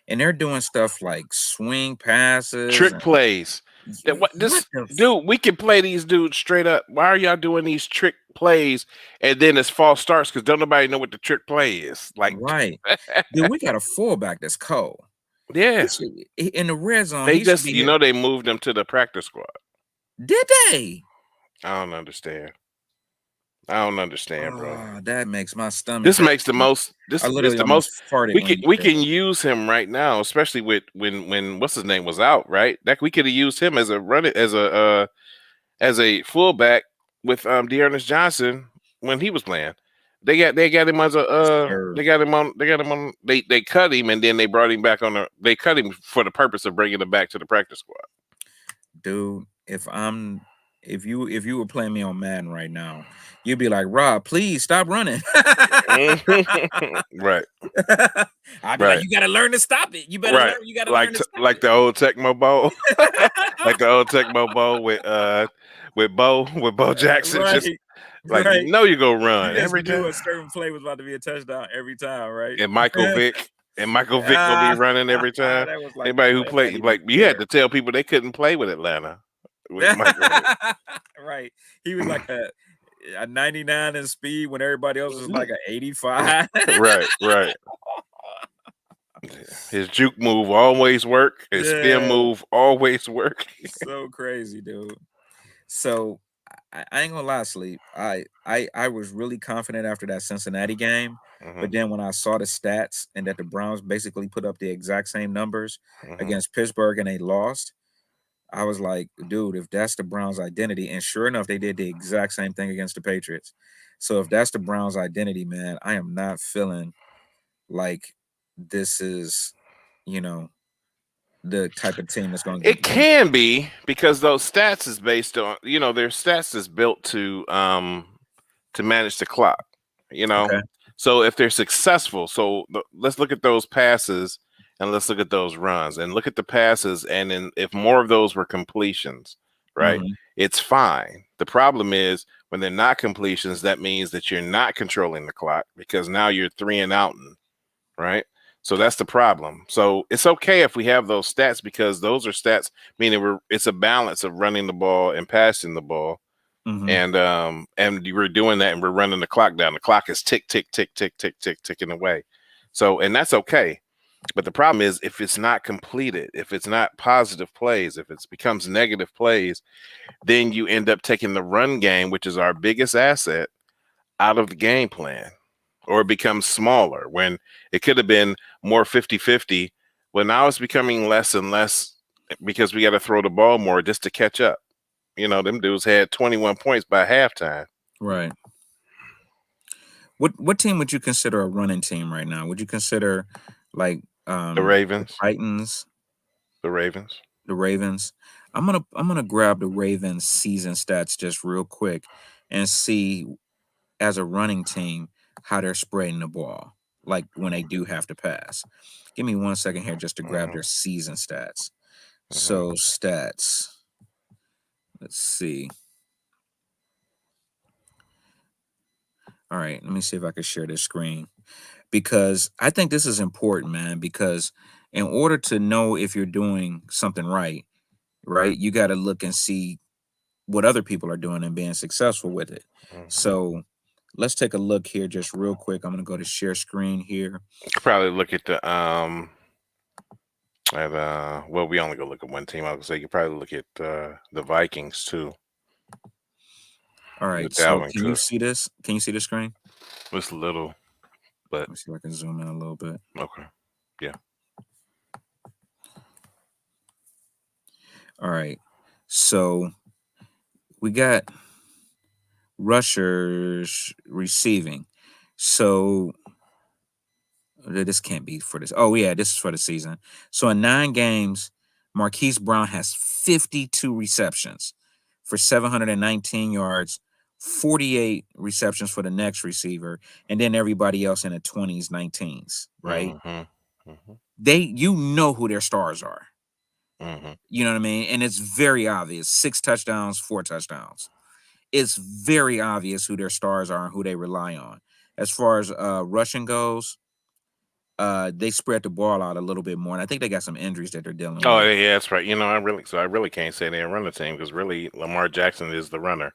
Speaker 1: And they're doing stuff like swing passes,
Speaker 3: trick plays. Dude, we can play these dudes straight up. Why are y'all doing these trick plays and then it's false starts because don't nobody know what the trick play is? Like,
Speaker 1: right, dude, we got a fullback that's cold.
Speaker 3: Yeah,
Speaker 1: in the red zone.
Speaker 3: They just, they moved him to the practice squad.
Speaker 1: Did they?
Speaker 3: I don't understand. Bro.
Speaker 1: That makes my stomach.
Speaker 3: This makes the most. This is the most. We can use him right now, especially with when what's his name was out, right? That we could have used him as a fullback with Dearness Johnson when he was playing. They got him as they cut him and then they brought him back they cut him for the purpose of bringing him back to the practice squad.
Speaker 1: Dude, if you were playing me on Madden right now, you'd be like, Rob, please stop running.
Speaker 3: Right.
Speaker 1: I'd be like, you gotta learn to stop it. You better learn, you gotta learn to stop
Speaker 3: it. Like the old Tecmo Bowl. Like the old Tecmo Bowl with Bo Jackson.
Speaker 1: Right.
Speaker 3: Just like you go run every time.
Speaker 1: A certain play was about to be a touchdown every time, right?
Speaker 3: And Michael Vick gonna be running every time. Like anybody who played, like you had to tell people they couldn't play with Atlanta. With
Speaker 1: Right. He was like a 99 in speed when everybody else was like an 85.
Speaker 3: Right. His juke move always work. His spin move always work.
Speaker 1: So crazy, dude. So I ain't gonna lie, Sleep. I was really confident after that Cincinnati game, but then when I saw the stats and that the Browns basically put up the exact same numbers against Pittsburgh and they lost, I was like, dude, if that's the Browns' identity, and sure enough, they did the exact same thing against the Patriots. So if that's the Browns' identity, man, I am not feeling like this is, the type of team that's going to.
Speaker 3: It can be because those stats is based on, their stats is built to manage the clock. Okay. So if they're successful, let's look at those passes. And let's look at those runs and look at the passes. And then if more of those were completions, right, it's fine. The problem is when they're not completions, that means that you're not controlling the clock because now you're 3 and out, right? So that's the problem. So it's okay if we have those stats because those are stats, meaning it's a balance of running the ball and passing the ball. And we're doing that and we're running the clock down. The clock is tick, tick, tick, tick, tick, tick, ticking away. So, and that's okay. But the problem is if it's not completed, if it's not positive plays, if it becomes negative plays, then you end up taking the run game, which is our biggest asset, out of the game plan, or it becomes smaller when it could have been more 50-50. Well, now it's becoming less and less because we got to throw the ball more just to catch up. Them dudes had 21 points by halftime.
Speaker 1: Right. What team would you consider a running team right now? Would you consider like
Speaker 3: The
Speaker 1: the
Speaker 3: Ravens.
Speaker 1: Titans,
Speaker 3: The Ravens.
Speaker 1: the Ravens? I'm gonna grab the Ravens season stats just real quick and see as a running team how they're spreading the ball, like when they do have to pass. Give me 1 second here just to grab
Speaker 3: Mhm,
Speaker 1: their season stats.
Speaker 3: mhm.
Speaker 1: So stats. Let's see. All right, let me see if I can share this screen because I think this is important, man. Because in order to know if you're doing something right, right, you got to look and see what other people are doing and being successful with it.
Speaker 3: Mhm.
Speaker 1: So let's take a look here just real quick. I'm gonna go to share screen here.
Speaker 3: You could probably look at the at well, we only go look at one team. I would say you could probably look at the Vikings too
Speaker 1: All
Speaker 3: with
Speaker 1: right, so
Speaker 3: Dalvin
Speaker 1: can you
Speaker 3: Cook.
Speaker 1: see this? Can you see the screen?
Speaker 3: It's little, but
Speaker 1: Let me see if I can zoom in a little bit.
Speaker 3: okay. Yeah.
Speaker 1: All right, so we got rushers receiving. So this can't be for this. Oh yeah, this is for the season. So in 9 games, Marquise Brown has 52 receptions for 719 yards, 48 receptions for the next receiver, and then everybody else in the 20s, 19s, right?
Speaker 3: Mhm. Mhm.
Speaker 1: You know who their stars are.
Speaker 3: Mhm.
Speaker 1: You know what I mean? And it's very obvious. 6 touchdowns, 4 touchdowns. It's very obvious who their stars are and who they rely on. As far as rushing goes, they spread the ball out a little bit more, and I think they got some injuries that they're dealing
Speaker 3: Oh
Speaker 1: with.
Speaker 3: yeah, that's right. I really can't say they run the team because really Lamar Jackson is the runner.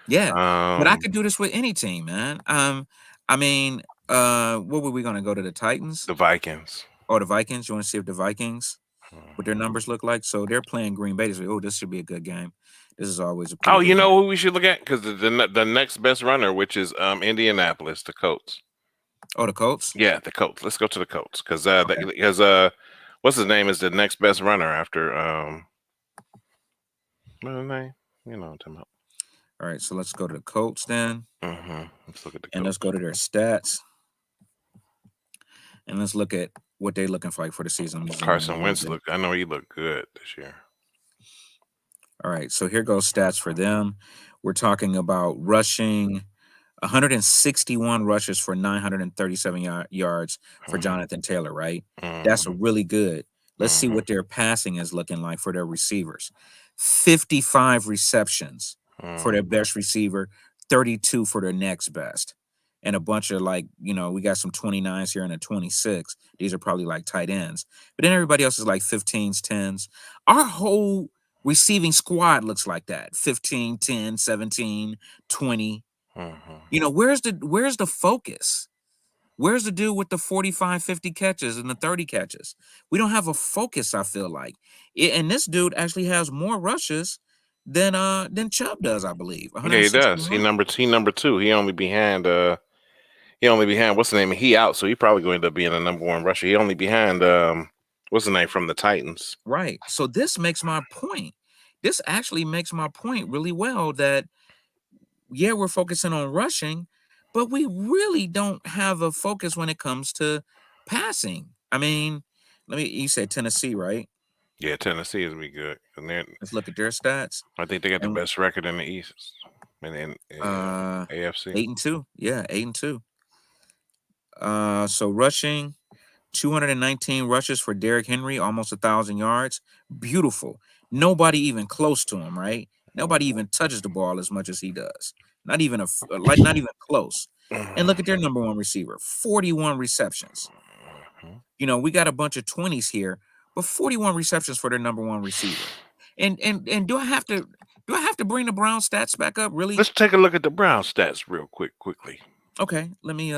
Speaker 1: Yeah, but I
Speaker 3: Um,
Speaker 1: could do this with any team, man. I mean, what were we gonna go to the Titans
Speaker 3: the Vikings.
Speaker 1: or the Vikings? You want to see if the Vikings what their
Speaker 3: Mhm.
Speaker 1: numbers look like? So they're playing Green Bay. Oh, this should be a good game. This is always a pretty
Speaker 3: Oh,
Speaker 1: good
Speaker 3: you
Speaker 1: game.
Speaker 3: know who we should look at? Because the next best runner, which is Indianapolis, the Colts.
Speaker 1: Oh, the Colts.
Speaker 3: Yeah, the Colts. Let's go to the Colts because
Speaker 1: Okay.
Speaker 3: what's his name is the next best runner after what's his name? You know what I'm talking about.
Speaker 1: All right. So let's go to the Colts then,
Speaker 3: Let's look at the
Speaker 1: and let's
Speaker 3: Colts.
Speaker 1: go to their stats, and let's look at what they're looking like for the season. Let me zoom in a
Speaker 3: Carson
Speaker 1: little
Speaker 3: Wentz
Speaker 1: bit.
Speaker 3: I know he looked good this year.
Speaker 1: All right. So here goes stats for them. We're talking about rushing 161 rushes for 937 yards for
Speaker 3: Mhm,
Speaker 1: Jonathan Taylor, right? That's
Speaker 3: mhm,
Speaker 1: really good. Let's see
Speaker 3: mhm,
Speaker 1: what their passing is looking like for their receivers. 55 receptions for their
Speaker 3: mhm,
Speaker 1: best receiver, 32 for their next best. And a bunch of we got some 29s here and a 26. These are probably like tight ends. But then everybody else is like 15s, 10s. Our whole receiving squad looks like that. 15, 10, 17, 20.
Speaker 3: mhm.
Speaker 1: Where's the focus? Where's the dude with the 45, 50 catches and the 30 catches? We don't have a focus, I feel like. And this dude actually has more rushes than Chubb does, I believe.
Speaker 3: Yeah, he does.
Speaker 1: 161.
Speaker 3: He number two. He only behind what's the name? He out, so he probably going to end up being the number one rusher. He only behind what's the name from the Titans?
Speaker 1: Right. So this makes my point. This actually makes my point really well that yeah, we're focusing on rushing, but we really don't have a focus when it comes to passing. I mean, you said Tennessee, right?
Speaker 3: Yeah, Tennessee is be good, and then
Speaker 1: Let's look at their stats.
Speaker 3: I think they got the
Speaker 1: And
Speaker 3: best record in the East and in
Speaker 1: uh
Speaker 3: AFC.
Speaker 1: 8-2. Yeah, 8-2. So rushing 219 rushes for Derrick Henry, almost 1,000 yards. Beautiful. Nobody even close to him, right? Nobody
Speaker 3: Mhm,
Speaker 1: even touches the ball as much as he does. Not even close. And look
Speaker 3: mhm,
Speaker 1: at their number one receiver, 41 receptions.
Speaker 3: mhm.
Speaker 1: We got a bunch of 20s here, but 41 receptions for their number one receiver. And do I have to bring the Brown stats back up? Really?
Speaker 3: Let's take a look at the Browns stats real quickly.
Speaker 1: Okay, let me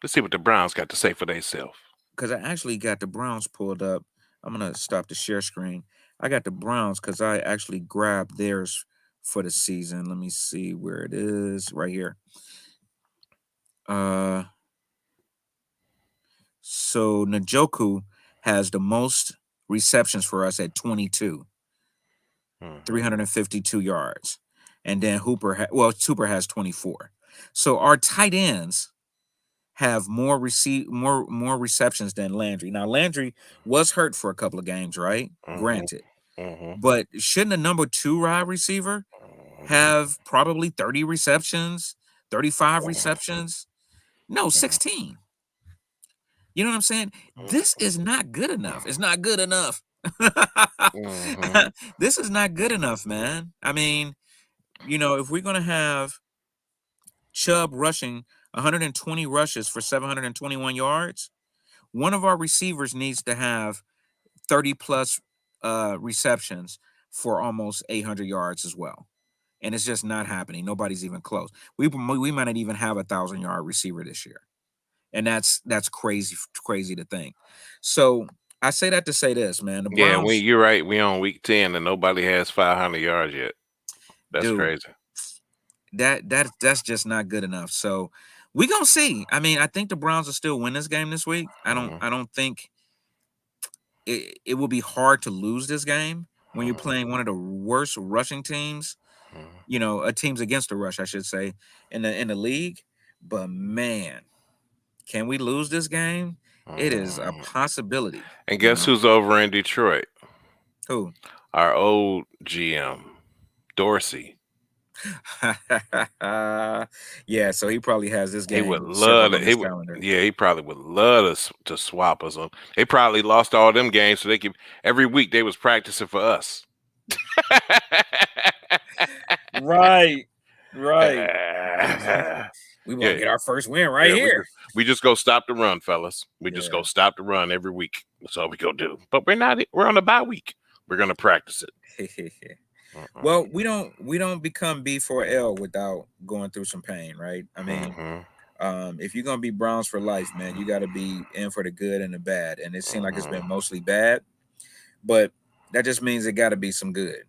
Speaker 3: Let's see what the Browns got to say for themselves.
Speaker 1: because I actually got the Browns pulled up. I'm gonna stop the share screen. I got the Browns because I actually grabbed theirs for the season. Let me see where it is. Right here. Uh so Njoku has the most receptions for us at 22.
Speaker 3: Mhm.
Speaker 1: 352 yards. And then Hooper has 24. So our tight ends have more receptions than Landry. Now Landry was hurt for a couple of games, right?
Speaker 3: Mhm.
Speaker 1: Granted.
Speaker 3: Mhm.
Speaker 1: But shouldn't a number 2 wide receiver have probably 30 receptions, 35 receptions? No, 16. You know what I'm saying? This is not good enough. It's not good enough.
Speaker 3: Mhm.
Speaker 1: This is not good enough, man. I mean, if we're going to have Chubb rushing 120 rushes for 721 yards, one of our receivers needs to have 30 plus receptions for almost 800 yards as well. And it's just not happening. Nobody's even close. We might not even have 1,000-yard receiver this year, and that's crazy to think. So I say that to say this, man. The
Speaker 3: Yeah,
Speaker 1: Browns,
Speaker 3: you're right. We on week 10 and nobody has 500 yards yet. That's
Speaker 1: dude,
Speaker 3: crazy.
Speaker 1: that's just not good enough. So we gonna see. I mean, I think the Browns will still win this game this week. I don't
Speaker 3: Mhm.
Speaker 1: I don't think it will be hard to lose this game when you're playing one of the worst rushing teams.
Speaker 3: Mhm.
Speaker 1: A teams against the rush, I should say, in the league. But man, can we lose this game? It is a
Speaker 3: Mhm.
Speaker 1: possibility.
Speaker 3: And guess who's over in Detroit?
Speaker 1: Who?
Speaker 3: Our old GM, Dorsey.
Speaker 1: Yeah, so he probably has this
Speaker 3: He would
Speaker 1: game
Speaker 3: love
Speaker 1: circled
Speaker 3: to.
Speaker 1: on
Speaker 3: He
Speaker 1: his
Speaker 3: would.
Speaker 1: calendar.
Speaker 3: Yeah, he probably would love to swap us on. They probably lost all them games, so they could every week they was practicing for us.
Speaker 1: Right, right.
Speaker 3: Yeah,
Speaker 1: We want to get our first win right
Speaker 3: yeah.
Speaker 1: here.
Speaker 3: We just go stop the run, fellas. We just
Speaker 1: Yeah.
Speaker 3: go stop the run every week. That's all we go do. But we're not. We're on a bye week. We're gonna practice it. Uh-uh.
Speaker 1: Well, we don't become B4L without going through some pain, right? I mean,
Speaker 3: Mm-hmm.
Speaker 1: if you're gonna be Browns for life, man, you got to be in for the good and the bad. And it seemed like it's
Speaker 3: Mm-hmm.
Speaker 1: been mostly bad, but that just means it got to be some good.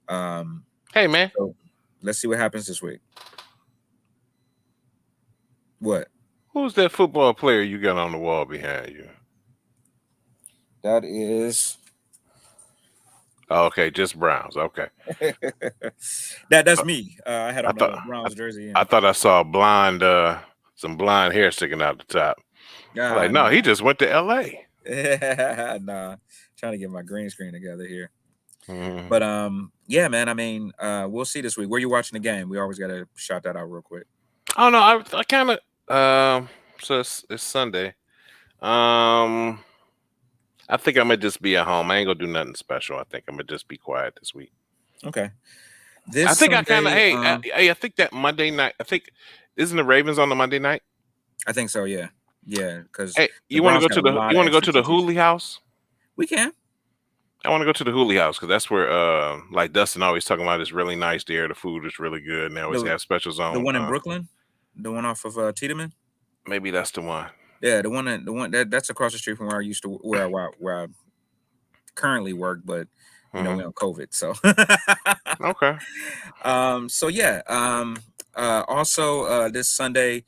Speaker 1: Um,
Speaker 3: Hey, man,
Speaker 1: so let's see what happens this week. What?
Speaker 3: who's that football player you got on the wall behind you?
Speaker 1: That is
Speaker 3: Oh, okay, just Browns. Okay.
Speaker 1: that's
Speaker 3: Uh,
Speaker 1: me. I had
Speaker 3: I
Speaker 1: on
Speaker 3: thought
Speaker 1: a Browns jersey
Speaker 3: I
Speaker 1: and
Speaker 3: thought I saw a some blonde hair sticking out the top. I'm like, no,
Speaker 1: nah,
Speaker 3: he just went to L.A.
Speaker 1: nah, trying to get my green screen together here.
Speaker 3: Mhm.
Speaker 1: But yeah, man. I mean, we'll see this week. Where you watching the game? We always gotta shout that out real quick.
Speaker 3: Oh no, I kind of so it's Sunday. Um, I think I'm gonna just be at home. I ain't gonna do nothing special. I think I'm gonna just be quiet this week.
Speaker 1: Okay.
Speaker 3: I
Speaker 1: This
Speaker 3: think I kind of
Speaker 1: Sunday,
Speaker 3: I think that Monday night. I think isn't the Ravens on the Monday night?
Speaker 1: I think so. Yeah, yeah, because
Speaker 3: Hey,
Speaker 1: the
Speaker 3: you want to
Speaker 1: Browns
Speaker 3: go
Speaker 1: got
Speaker 3: to
Speaker 1: a
Speaker 3: the
Speaker 1: lot
Speaker 3: you
Speaker 1: of
Speaker 3: want to go
Speaker 1: extra
Speaker 3: to the
Speaker 1: tickets.
Speaker 3: Hooley House?
Speaker 1: We can.
Speaker 3: I want to go to the Hooley House because that's where like Dustin always talking about. It's really nice there. The food is really good, and they always
Speaker 1: the
Speaker 3: have specials
Speaker 1: the
Speaker 3: on.
Speaker 1: one in Brooklyn, the one off of Tiedemann.
Speaker 3: Maybe that's the one.
Speaker 1: Yeah, the one that's across the street from where I used to where I currently work, but
Speaker 3: Hmm.
Speaker 1: we on COVID, so.
Speaker 3: Okay.
Speaker 1: So yeah. Also, this Sunday,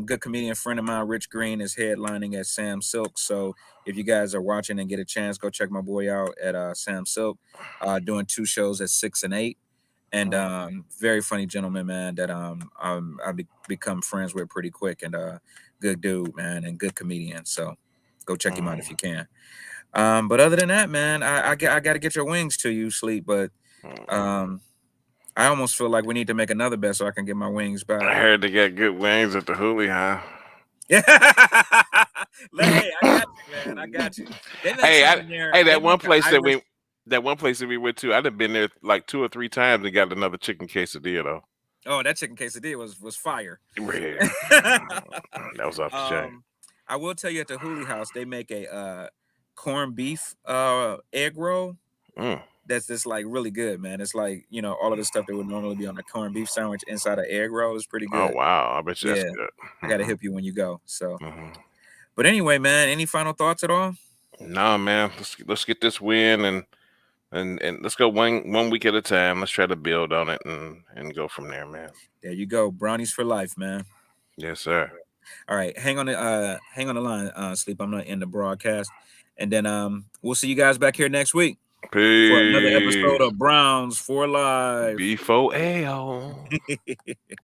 Speaker 1: good comedian friend of mine, Rich Green, is headlining at Sam Silk. So if you guys are watching and get a chance, go check my boy out at Sam Silk, doing 2 shows at 6 and 8. And
Speaker 3: Mm.
Speaker 1: very funny gentleman, man, that become friends with pretty quick, and good dude, man, and good comedian. So go check him out
Speaker 3: Mm.
Speaker 1: if you can. But other than that, man, I got to get your wings to you, Sleep. But
Speaker 3: Mm.
Speaker 1: um, I almost feel like we need to make another bet so I can get my wings
Speaker 3: I
Speaker 1: back.
Speaker 3: heard they got good wings at the Hooley House.
Speaker 1: Yeah. Hey, I got you, man. I got you. They make
Speaker 3: Hey,
Speaker 1: something there.
Speaker 3: hey,
Speaker 1: They make an Irish.
Speaker 3: that one place that we went to, I'd have been there like 2 or 3 times and got another chicken quesadilla though.
Speaker 1: Oh, that chicken quesadilla was fire.
Speaker 3: Yeah. That was off the chain.
Speaker 1: um, I will tell you at the Hooley House, they make a corned beef egg roll.
Speaker 3: Mm.
Speaker 1: That's just like really good, man. It's like all of the stuff that would normally be on a corned beef sandwich inside an egg roll is pretty
Speaker 3: Oh
Speaker 1: good.
Speaker 3: wow, I bet you that's
Speaker 1: Yeah,
Speaker 3: good.
Speaker 1: I gotta hip you when you go. So,
Speaker 3: Hmm.
Speaker 1: but anyway, man, any final thoughts at all?
Speaker 3: Nah, man, let's get this win and let's go one week at a time. Let's try to build on it and go from there, man.
Speaker 1: There you go, brownies for life, man.
Speaker 3: Yes, sir.
Speaker 1: All right, hang on the line, Sleep. I'm gonna end the broadcast, and then we'll see you guys back here next week. for another episode
Speaker 3: Peace.
Speaker 1: of Browns for Life.
Speaker 3: B4L.